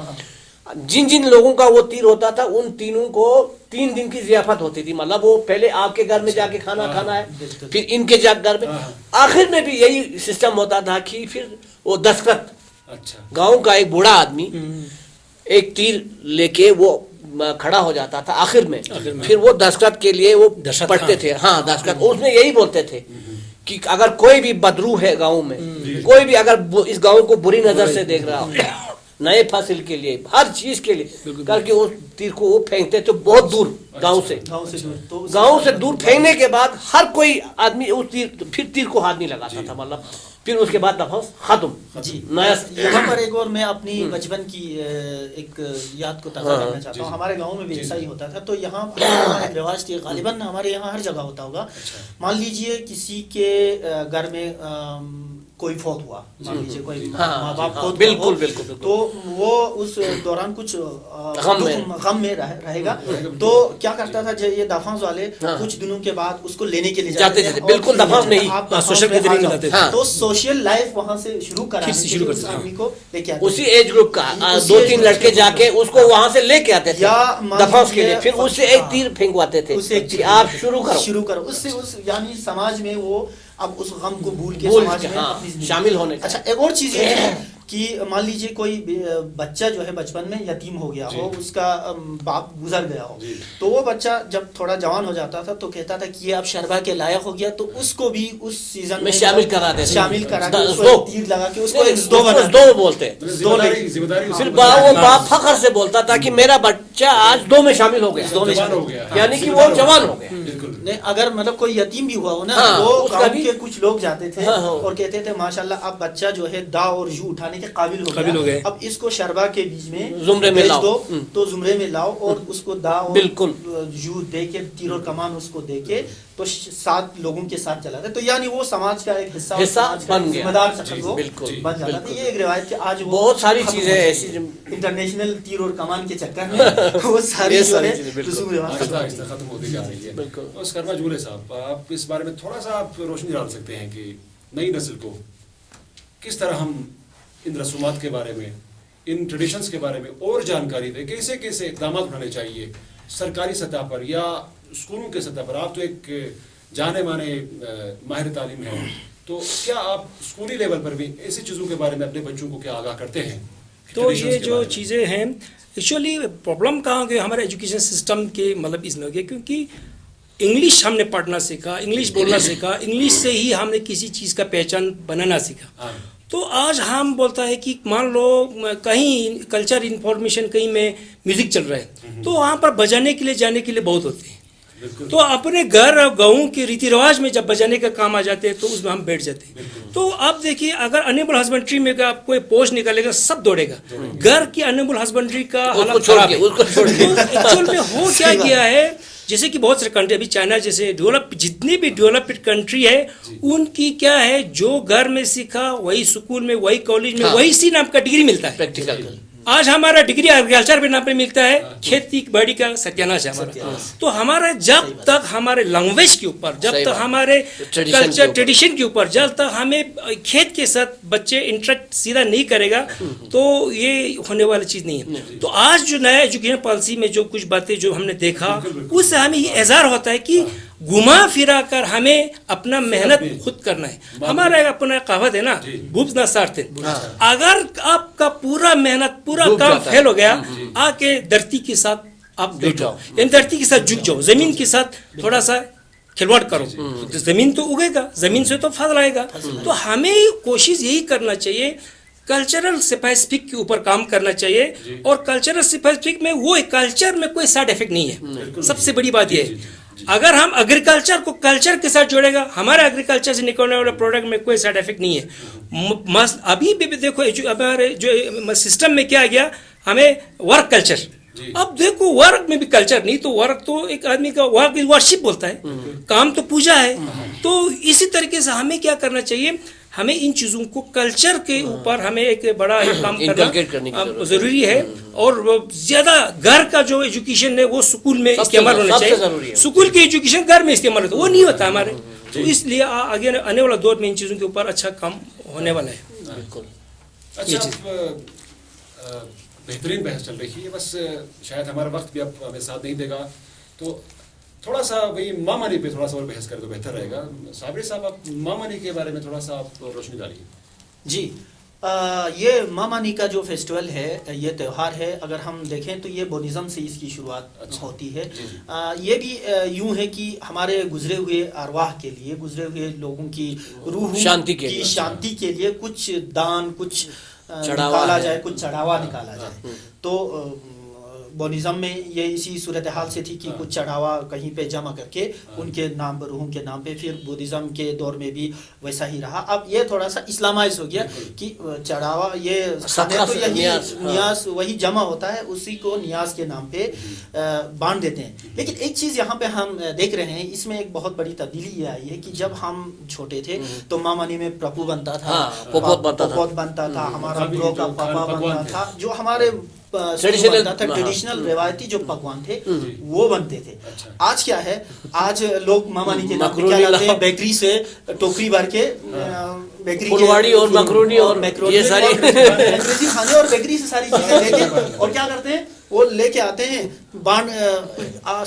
جن لوگوں کا وہ تیر ہوتا تھا ان تینوں کو 3 دن کی ضیافت ہوتی تھی, مطلب وہ پہلے آپ کے گھر میں جا کے کھانا کھانا ہے, پھر ان کے گھر میں, آخر میں بھی یہی سسٹم ہوتا تھا کہ پھر وہ دستخط گاؤں کا ایک بوڑھا آدمی ایک تیر لے کے وہ کھڑا ہو جاتا تھا آخر میں, پھر وہ دستخط کے لیے وہ پڑھتے تھے. ہاں دستخط, اس میں یہی بولتے تھے کہ اگر کوئی بھی بدروح ہے گاؤں میں, کوئی بھی اگر اس گاؤں کو بری نظر سے دیکھ رہا ہو, نئے فصل کے لیے ہر چیز کے لیے کر کے اس تیر کو وہ پھینکتے تھے بہت دور گاؤں سے دور پھینکنے کے بعد ہر کوئی آدمی اس پھر تیر کو ہاتھ نہیں لگاتا تھا, مطلب پھر اس کے بعد نفس ختم. یہاں پر ایک اور میں اپنی بچپن کی ایک یاد کو تازہ کرنا چاہتا ہوں. ہمارے گاؤں میں بھی ایسا ہی ہوتا تھا. تو یہاں ایک رواج تھی, غالباً ہمارے یہاں ہر جگہ ہوتا ہوگا. مان لیجئے کسی کے گھر میں کوئی فوت ہوا, مان لیجیے کوئی ماں باپ فوت, بالکل تو وہ اس دوران کچھ غم میں رہے گا, تو کیا کرتا تھا یہ دفانس والے کچھ دنوں کے بعد اس کو لینے کے لیے جاتے تھے. بالکل دفانس میں ہی تو سوشل لائف وہاں سے شروع آدمی کو لے کے آتے, اسی ایج گروپ کا 2-3 لڑکے جا کے اس کو وہاں سے لے کے آتے تھے دفانس کے لیے, پھر اس سے ایک تیر پھینکواتے تھے, آپ شروع کرو. اس سے یعنی سماج میں وہ اب اس غم کو بھول کے سماج میں شامل ہونے. اچھا ایک اور چیز یہ ہے کہ مان لیجئے کوئی بچہ جو ہے بچپن میں یتیم ہو گیا ہو, اس کا باپ گزر گیا ہو, تو وہ بچہ جب تھوڑا جوان ہو جاتا تھا تو کہتا تھا کہ یہ اب شربا کے لائق ہو گیا, تو اس کو بھی اس سیزن میں شامل کرا کے اس کو تیر لگا کے اس کو دو بولتے, پھر وہ باپ فخر سے بولتا تھا کہ میرا بچہ آج 2 میں شامل ہو گیا, یعنی کہ وہ جوان ہو گیا. اگر مطلب کوئی یتیم بھی ہوا ہو نا, وہ گاؤں کے کچھ لوگ جاتے تھے اور کہتے تھے ماشاءاللہ اب بچہ جو ہے دا اور جو اٹھانے کے قابل ہو گیا, اب اس کو شربا کے بیچ میں زمرے میں لاؤ, تو زمرے میں لاؤ اور اس کو دا اور جو دے کے تیر اور کمان اس کو دے کے تو 7 لوگوں کے ساتھ چلا تھا. تو یعنی وہ سماج کا ایک حصہ بن گیا, ذمہ دار شخص وہ بن جاتا تھا. یہ ایک روایت کہ آج وہ بہت ساری چیزیں ایسی انٹرنیشنل تیر اور کمان کے چکر میں وہ ساری جو ہے رسوم رواج ختم ہوتی جا رہی ہے. اس کرما جولے صاحب, آپ اس بارے میں تھوڑا سا آپ روشنی ڈال سکتے ہیں کہ نئی نسل کو کس طرح ہم ان رسومات کے بارے میں, ان ٹریڈیشنز کے بارے میں اور جانکاری دیں, کیسے اقدامات اٹھانے چاہیے سرکاری سطح پر یا اسکولوں کے سطح پر. آپ تو ایک जाने माने माहिर तालीम हैं, तो क्या आप स्कूली लेवल पर भी ऐसी चीज़ों के बारे में अपने बच्चों को क्या आगाह करते हैं? तो ये जो चीज़ें हैं एक्चुअली प्रॉब्लम कहाँ कि हमारे एजुकेशन सिस्टम के मतलब इसमें हो गया, क्योंकि इंग्लिश हमने पढ़ना सीखा, इंग्लिश बोलना सीखा, इंग्लिश से ही हमने किसी चीज़ का पहचान बनाना सीखा। तो आज हम बोलता है कि मान लो कहीं कल्चर इन्फॉर्मेशन कहीं में म्यूज़िक चल रहा है तो वहाँ पर बजाने के लिए जाने के लिए बहुत होते हैं, तो अपने घर और गाँव के रीति रिवाज में जब बजाने का काम आ जाते हैं तो उसमें हम बैठ जाते हैं। तो आप देखिए अगर अनेबल हस्बेंड्री में आप कोई पोस्ट निकालेगा सब दौड़ेगा, घर की अनेबल हस्बेंड्री का हालत खराब है। एक्चुअल में हो क्या गया है, जैसे कि बहुत सारे कंट्री अभी चाइना जैसे जितनी भी डेवलप्ड कंट्री है उनकी क्या है, जो घर में सीखा वही स्कूल में वही कॉलेज में वही सी नाम का डिग्री मिलता है प्रैक्टिकल। आज हमारा डिग्री एग्रीकल्चर के नाम पे मिलता है, खेती बाड़ी का सत्यानाश है हमारा। तो हमारा जब तक हमारे लैंग्वेज के ऊपर, जब तक हमारे कल्चर ट्रेडिशन के ऊपर, जब तक हमें खेत के साथ बच्चे इंटरेक्ट सीधा नहीं करेगा तो ये होने वाली चीज़ नहीं है। तो आज जो नया एजुकेशन पॉलिसी में जो कुछ बातें जो हमने देखा उससे हमें ये एहसार होता है कि घुमा फिरा कर हमें अपना मेहनत खुद करना है। हमारा अपना कहावत है ना, भूप ना सारते। अगर आपका पूरा मेहनत पूरा काम फेल हो गया, आके धरती के साथ आप जुट जाओ, यानी धरती के साथ जुट जाओ, जमीन के साथ थोड़ा सा खिलवाड़ करो, तो जमीन तो उगेगा, जमीन से तो फल आएगा। तो हमें कोशिश यही करना चाहिए, कल्चरल स्पेसिफिक के ऊपर काम करना चाहिए। और कल्चरल स्पेसिफिक में वो कल्चर में कोई साइड इफेक्ट नहीं है। सबसे बड़ी बात ये है, अगर हम एग्रीकल्चर को कल्चर के साथ जोड़ेगा, हमारे एग्रीकल्चर से निकलने वाले प्रोडक्ट में कोई साइड इफेक्ट नहीं है। अभी भी देखो हमारे जो सिस्टम में क्या आ गया, हमें वर्क कल्चर। अब देखो वर्क में भी कल्चर नहीं, तो वर्क तो एक आदमी का वर्क इज वर्शिप बोलता है, काम तो पूजा है। तो इसी तरीके से हमें क्या करना चाहिए, हमें इन चीज़ों को कल्चर के ऊपर हमें एक बड़ा काम करना जरूरी है। और ज्यादा घर का जो एजुकेशन है वो स्कूल में इस्तेमाल होना चाहिए। स्कूल की एजुकेशन घर में इस्तेमाल होता है, वो नहीं होता हमारे। तो इसलिए आगे आने वाला दौर में इन चीज़ों के ऊपर अच्छा काम होने वाला है। बिल्कुल। अच्छा, बेहतरीन बहस चल रही है, बस शायद हमारा वक्त भी अब हमें साथ नहीं देगा, तो थोड़ा सा वही मामानी पे थोड़ा सा और बहस करें तो बेहतर रहेगा। साबिर साहब, आप मामानी के बारे में थोड़ा सा आप रोशनी डालिए। जी, ये मामानी का जो फेस्टिवल है, ये त्यौहार है, अगर हम देखें तो ये बुद्धिज़्म से इसकी शुरुआत होती है। ये भी यूं है कि हमारे गुजरे हुए अरवाह के लिए, गुजरे हुए लोगों की रूह की शांति के लिए कुछ दान, कुछ निकाला जाए, कुछ चढ़ावा निकाला जाए। तो बुद्धिज़्म में ये इसी सूरत हाल से थी कि कुछ चढ़ावा कहीं पे जमा करके उनके नाम पर, रूहों के नाम पे, फिर बुद्धिज़्म के दौर में भी वैसा ही रहा। अब ये थोड़ा सा इस्लामाइज हो गया कि चढ़ावा ये तो यही नियाज वही जमा होता है, उसी को नियाज के नाम पे बांट देते हैं। लेकिन एक चीज़ यहाँ पे हम देख रहे हैं, इसमें एक बहुत बड़ी तब्दीली ये आई है कि जब हम छोटे थे तो मामानी में प्रभु बनता था, पोपोत बनता था, हमारा ब्रो का पापा बनता था, जो हमारे ट्रेडिशनल रिवायती जो पकवान थे वो बनते थे। आज क्या है, आज लोग मामानी के नाम पे क्या लाते हैं, बेकरी से टोकरी भर के बेकरी फुलवाड़ी और मकरोनी और ये सारी अंग्रेजी खाने और बेकरी से सारी चीजें लेके और क्या करते हैं, वो लेके आते हैं, बांट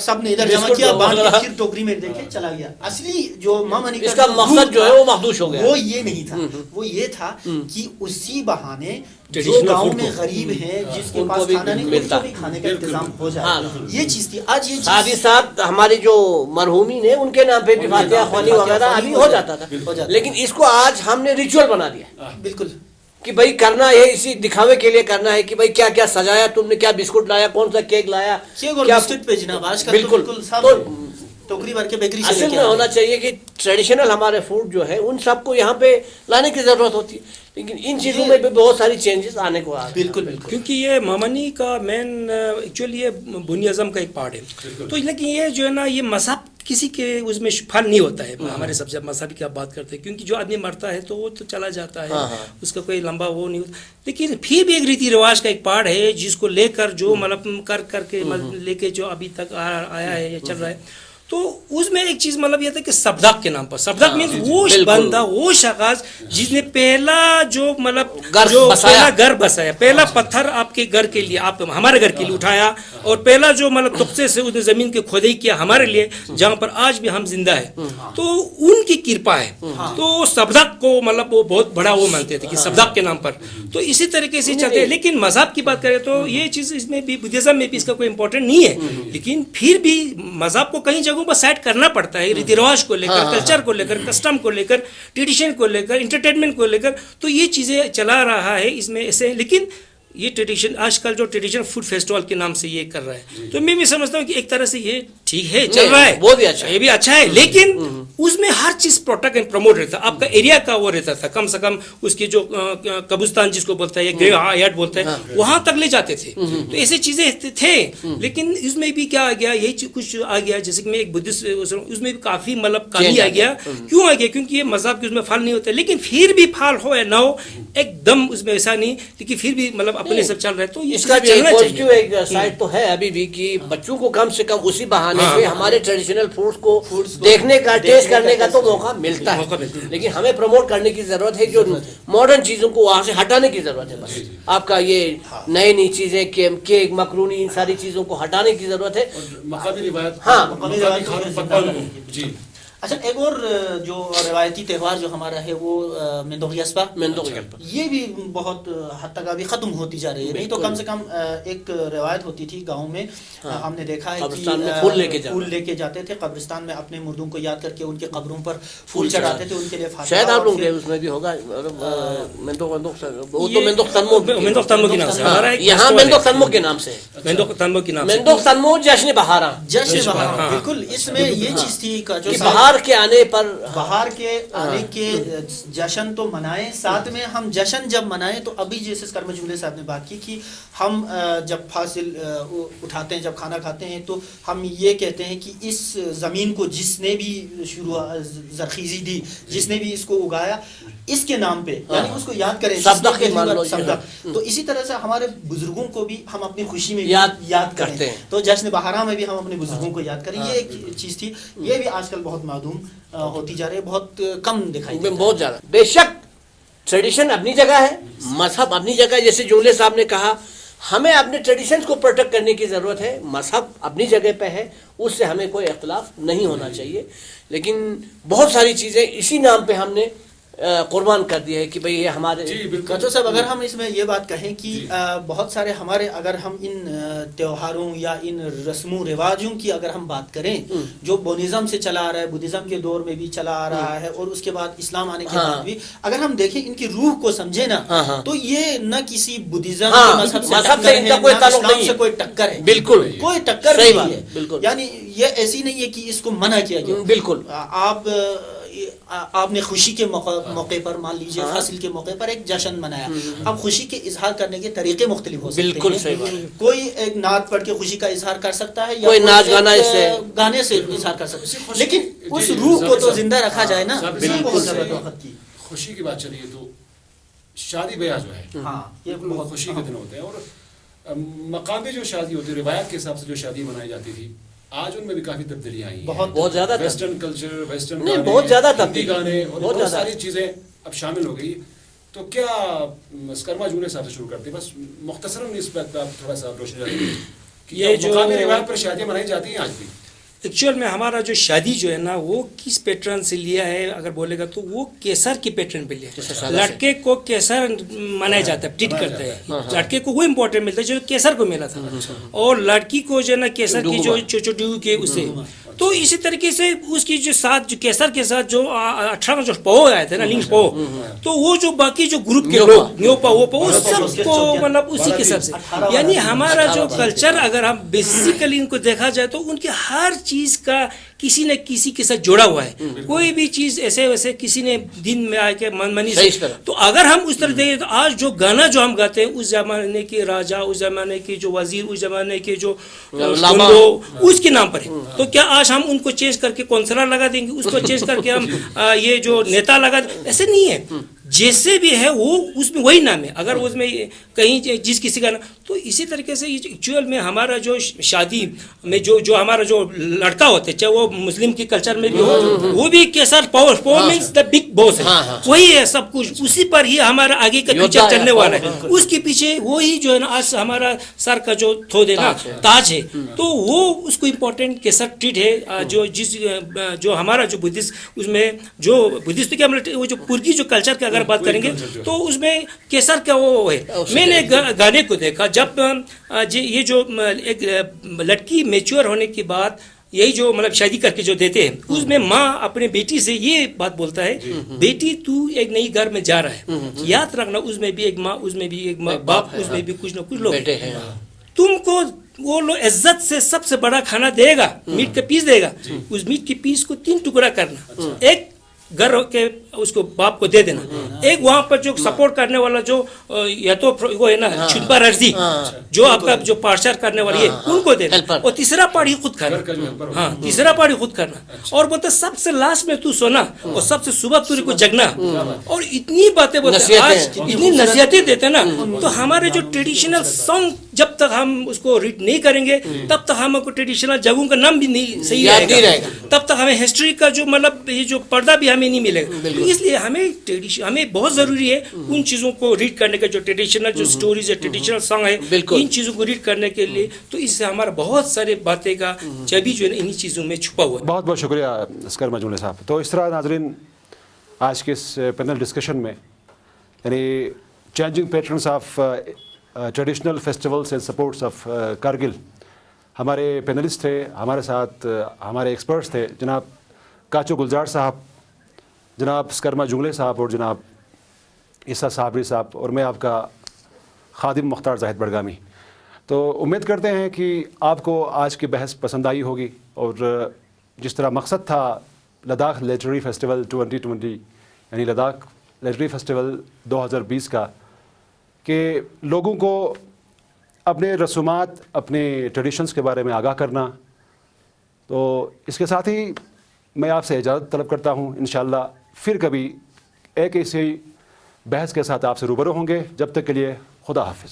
सब ने इधर जमा किया, बांट के फिर टोकरी में देके चला गया। असली जो मामानी का इसका मकसद जो है वो महदूश हो गया, वो ये नहीं था। वो ये था कि उसी बहाने जो गांव में गरीब हैं, जिसके पास खाना नहीं, उनको भी खाने का इंतजाम हो जाए, ये चीज थी। आज ये साथ साथ हमारी जो मरहूमीन है उनके नाम पे भी फातिहा ख्वानी वगैरह अभी हो जाता था, लेकिन इसको आज हमने रिचुअल बना दिया। बिल्कुल कि भाई करना है, इसी दिखावे के लिए करना है कि भाई क्या क्या सजाया तुमने, क्या बिस्कुट लाया, कौन सा केक लाया, क्या बिस्कुट पे जनाब आजकल बिल्कुल तो टोकरी भर के बेकरी से असल में होना चाहिए कि ट्रेडिशनल हमारे फूड जो है उन सबको यहाँ पे लाने की जरूरत होती है, लेकिन इन चीज़ों में भी बहुत सारी चेंजेस आने को आ रहे हैं। बिल्कुल बिल्कुल, क्योंकि ये मामानी का मेन एक्चुअली ये बुनियाज़म का एक पार्ट है। तो लेकिन ये जो है ना, ये मज़हब किसी के उसमें फल नहीं होता है। हमारे सबसे मज़हब की आप बात करते हैं, क्योंकि जो आदमी मरता है तो वो तो चला जाता है, उसका कोई लंबा वो नहीं होता, लेकिन फिर भी एक रीति रिवाज का एक पार्ट है जिसको लेकर जो मतलब कर करके लेके जो अभी तक आया है या चल रहा है। تو اس میں ایک چیز مطلب یہ تھا کہ سبداق کے نام پر، سبداق مینس وہ بندہ، وہ شخص جس نے پہلا جو مطلب جو پہلا گھر بسایا، پہلا پتھر آپ کے گھر کے لیے، آپ ہمارے گھر کے لیے اٹھایا، اور پہلا جو مطلب تختے سے اس نے زمین کی کھدائی کیا ہمارے لیے، جہاں پر آج بھی ہم زندہ ہیں، تو ان کی کرپا ہے. تو سبداق کو مطلب وہ بہت بڑا وہ مانتے تھے کہ سبداق کے نام پر. تو اسی طریقے سے چلتے ہیں. لیکن مذہب کی بات کریں تو یہ چیز اس میں بھی بدھزم میں بھی اس کا کوئی امپورٹنٹ نہیں ہے، لیکن پھر بھی مذہب کو کئی جگہوں پر سائڈ کرنا پڑتا ہے، ریتی رواج کو لے کر، کلچر کو لے کر، کسٹم کو لے کر، ٹریڈیشن کو لے کر، انٹرٹینمنٹ کو لے کر. تو یہ چیزیں چلا رہا ہے اس میں ایسے. لیکن یہ ٹریڈیشن آج کل جو ٹریڈیشن فوڈ فیسٹیول کے نام سے یہ کر رہا ہے، تو میں بھی سمجھتا ہوں کہ ایک طرح سے یہ ٹھیک ہے، چل رہا ہے، وہ بھی اچھا ہے، یہ بھی اچھا ہے. لیکن اس میں ہر چیز پروٹیکٹ اینڈ پروموٹ رہتا ہے. آپ کا ایریا کا وہ رہتا تھا، کم سے کم اس کی جو قبرستان جس کو بولتا ہے یا گریو یارڈ بولتا ہے، وہاں تک لے جاتے تھے. تو ایسی چیزیں تھے. لیکن اس میں بھی کیا آ گیا، یہی کچھ آ گیا، جیسے کہ میں ایک بدھسٹ، اس میں بھی کافی مطلب کمی آ گیا. کیوں آ گیا؟ کیونکہ یہ مذہب کے اس میں پھل نہیں ہوتے. لیکن پھر بھی پھل ہو یا نہ ہو، ایک دم اس میں ایسا نہیں، لیکن پھر بھی مطلب اپنے سب چل رہے. تو اس کا بھی ایک پازیٹیو ایک سائڈ تو ہے ابھی بھی کہ بچوں کو کم سے کم اسی بہانے پہ ہمارے ٹریڈیشنل فوڈز کو دیکھنے کا، ٹیسٹ کرنے کا تو موقع ملتا ہے. لیکن ہمیں پروموٹ کرنے کی ضرورت ہے، جو ماڈرن چیزوں کو وہاں سے ہٹانے کی ضرورت ہے. بس آپ کا یہ نئی چیزیں، کیک، مکرونی، ان ساری چیزوں کو ہٹانے کی ضرورت ہے. مقامی روایت، جی. اچھا، ایک اور جو روایتی تہوار جو ہمارا ہے وہ مندوق یسپا، یہ بھی بہت حد تک ابھی ختم ہوتی جا رہی ہے. نہیں تو کم سے کم ایک روایت ہوتی تھی گاؤں میں، ہم نے دیکھا ہے کہ پھول لے کے جاتے تھے قبرستان میں، اپنے مردوں کو یاد کر کے ان کی قبروں پر پھول چڑھاتے تھے، ان کے لیے فاتحہ. شاید آپ لوگ اس میں بھی ہوگا مندوق تنمو کے نام سے، یہاں مندوق تنمو کے نام سے، مندوق تنمو جشن بہاراں، بالکل. اس میں یہ چیز تھی جو بہار کے آنے پر، بہار کے آنے کے جشن تو منائیں، ساتھ میں ہم جشن جب منائیں تو ابھی جیسے کرم جملے صاحب نے بات کی کہ ہم جب فاصل اٹھاتے ہیں، جب کھانا کھاتے ہیں، تو ہم یہ کہتے ہیں کہ اس زمین کو جس نے بھی زرخیزی دی، جس نے بھی اس کو اگایا، اس کے نام پہ، یعنی اس کو یاد کریں. تو اسی طرح سے ہمارے بزرگوں کو بھی ہم اپنی خوشی میں یاد کرتے ہیں. تو جشن بہاراں میں بھی ہم اپنے بزرگوں کو یاد کریں. یہ ایک چیز تھی، یہ بھی آج کل بہت معدوم ہوتی جا رہی ہے، بہت کم دکھائی دیتا ہے. بہت زیادہ. بے شک ٹریڈیشن اپنی جگہ ہے، مذہب اپنی جگہ ہے. جیسے جملے صاحب نے کہا، ہمیں اپنے ٹریڈیشنز کو پروٹیکٹ کرنے کی ضرورت ہے. مذہب اپنی جگہ پہ ہے، اس سے ہمیں کوئی اختلاف نہیں ہونا چاہیے. لیکن بہت ساری چیزیں اسی نام پہ ہم نے قربان کر دیا ہے کہ بھئی یہ ہمارے. کچو صاحب، اگر ہم اس میں یہ بات کہیں کہ بہت سارے ہمارے، اگر ہم ان تہواروں یا ان رسم و رواجوں کی اگر ہم بات کریں جو بودھزم سے چلا آ رہا ہے، بدھزم کے دور میں بھی چلا آ رہا ہے، اور اس کے بعد اسلام آنے کے بعد بھی اگر ہم دیکھیں ان کی روح کو سمجھیں نا، تو یہ نہ کسی بدھزم مذہب سے ان کا کوئی تعلق نہیں ہے، کوئی ٹکر ہے، بالکل کوئی ٹکر نہیں ہے. یعنی یہ ایسی نہیں ہے کہ اس کو منع کیا گیا. بالکل. آپ نے خوشی کے موقع پر، مان لیجیے فصل کے موقع پر ایک جشن منایا. اب خوشی کے اظہار کرنے کے طریقے مختلف ہو سکتے ہیں. بالکل صحیح بات. کوئی ایک نعت پڑھ کے خوشی کا اظہار کر سکتا ہے، یا کوئی ناچ گانے سے اظہار کر سکتا ہے. لیکن اس روح کو تو زندہ رکھا جائے نا. خوشی کی بات چلیے تو شادی بیاہ جو ہے، یہ بہت خوشی کے دن ہوتے ہیں. اور مقامی جو شادی ہوتی ہے، روایت کے حساب سے جو شادی منائی جاتی تھی، آج ان میں بھی کافی تبدیلیاں آئی ہیں. بہت زیادہ ویسٹرن کلچر، ویسٹرن گانے، بہت زیادہ ہندی گانے اور بہت ساری چیزیں اب شامل ہو گئی. تو کیا کرما جملے صاحب سے شروع کرتے ہیں، بس مختصراً اس پر تھوڑا سا روشنی ڈالیں کہ یہ جو مقامی روایت پر شادیاں منائی جاتی ہیں آج بھی. ایکچوئل میں ہمارا جو شادی جو ہے نا، وہ کس پیٹرن سے لیا ہے اگر بولے گا تو وہ کیسر کی پیٹرن پہ لیا ہے. لڑکے کو کیسر منایا جاتا ہے، ٹریٹ کرتے ہیں. لڑکے کو وہ امپورٹنٹ ملتا ہے جو کیسر کو ملا تھا، اور لڑکی کو جو ہے نا کیسر کی جو چوچو کے اسے. تو اسی طریقے سے اس کی جو ساتھ جو کیسر کے ساتھ جو 18 جو پو آئے تھے نا، لنک پو، تو وہ جو باقی جو گروپ کے لوگ نیوپا وہ سب کو مطلب اسی کے سب سے. یعنی ہمارا جو کلچر اگر ہم بیسیکلی ان کو دیکھا جائے تو ان کے ہر چیز کا کسی نے کسی کے ساتھ جڑا ہوا ہے. کوئی بھی چیز ایسے ویسے کسی نے دن میں آ کے منی سے. تو اگر ہم اس طرح دیکھیں تو آج جو گانا جو ہم گاتے ہیں، اس زمانے کے راجا، اس زمانے کے جو وزیر، اس زمانے کے جو اس کے نام پر ہے. تو کیا آج ہم ان کو چینج کر کے کونسلر لگا دیں گے، اس کو چینج کر کے ہم یہ جو نیتا لگا دیں؟ ایسے نہیں ہے. जैसे भी है वो उसमें वही नाम है, अगर उसमें कहीं जिस किसी का नाम, तो इसी तरीके से एक्चुअल में हमारा जो शादी में जो हमारा जो लड़का होता है, चाहे वो मुस्लिम की कल्चर में भी हो, वो भी केसर power means the big boss है, वही है सब कुछ, उसी पर ही हमारा आगे का फ्यूचर चलने वाला है, उसके पीछे वही जो है ना आज हमारा सर का जो थोड़े ना ताज है, तो वो उसको इम्पोर्टेंट केसर ट्रीट है। जो हमारा जो बुद्धिस्ट, उसमें जो बुद्धिस्ट तो क्या मतलब वो जो पुर्गी जो कल्चर की अगर बात करेंगे तो उसमें केसर का वो है। मैंने गाने को देखा जब ये जो एक लड़की मैच्योर होने के बाद यही जो मतलब शादी करके जो देते हैं, उसमें माँ अपने बेटी से ये बात बोलता है, बेटी तू एक नई घर में जा रहा है, याद रखना उसमें भी एक माँ, उसमें भी एक बाप, उसमें भी कुछ ना कुछ लोग हैं, तुमको वो लोग इज्जत से सबसे बड़ा खाना देगा, मीट का पीस देगा, उस मीट के पीस को 3 टुकड़ा करना, एक घर के उसको बाप को दे देना, एक वहाँ पर जो सपोर्ट करने वाला जो या तो वो है ना छुपा रर्जी जो आपका जो पार्षद करने वाली है उनको देना, और तीसरा पार्टी खुद करना, हाँ तीसरा पार्टी खुद करना, और बोलते सबसे लास्ट में तू सोना और सबसे सुबह तुझे को जगना, और इतनी बातें बोलते आज इतनी नसीहतें देते ना। तो हमारे जो ट्रेडिशनल सॉन्ग जब तक हम उसको रीड नहीं करेंगे तब तक हमको ट्रेडिशनल जगहों का नाम भी नहीं सही रहेगा, तब तक हमें हिस्ट्री का जो मतलब ये जो पर्दा भी हमें नहीं मिलेगा। तो इसलिए हमें बहुत जरूरी है उन चीजों को रीड करने का, जो ट्रेडिशनल जो स्टोरीज है, ट्रेडिशनल सॉन्ग है, इन चीजों को रीड करने के लिए। तो इससे हमारा बहुत सारे बातें का चाबी जो है इन्हीं चीजों में छुपा हुआ है। बहुत बहुत शुक्रिया अस्कर मजमूले साहब। तो इस तरह नाजरीन आज के इस पैनल डिस्कशन में यानी changing patterns of traditional festivals and supports of Kargil, हमारे पैनलिस्ट थे, हमारे साथ हमारे एक्सपर्ट्स थे जनाब काचो गुलजार साहब, जनाब अस्कर मजमूले साहब और जनाब ईसा साबरी साहब, और मैं आपका खादिम मुख्तार जाहिद बड़गामी। तो उम्मीद करते हैं कि आपको आज की बहस पसंद आई होगी, और जिस तरह मकसद था लद्दाख लिटरेरी फेस्टिवल 2020 यानी लद्दाख लिटरेरी फेस्टिवल 2020 का, कि लोगों को अपने रसूमात, अपने ट्रेडिशंस के बारे में आगाह करना। तो इसके साथ ही मैं आपसे इजाज़त तलब करता हूँ। इंशाअल्लाह फिर कभी एक ऐसी बहस के साथ आपसे रूबरू होंगे। जब तक के लिए खुदा हाफिज़।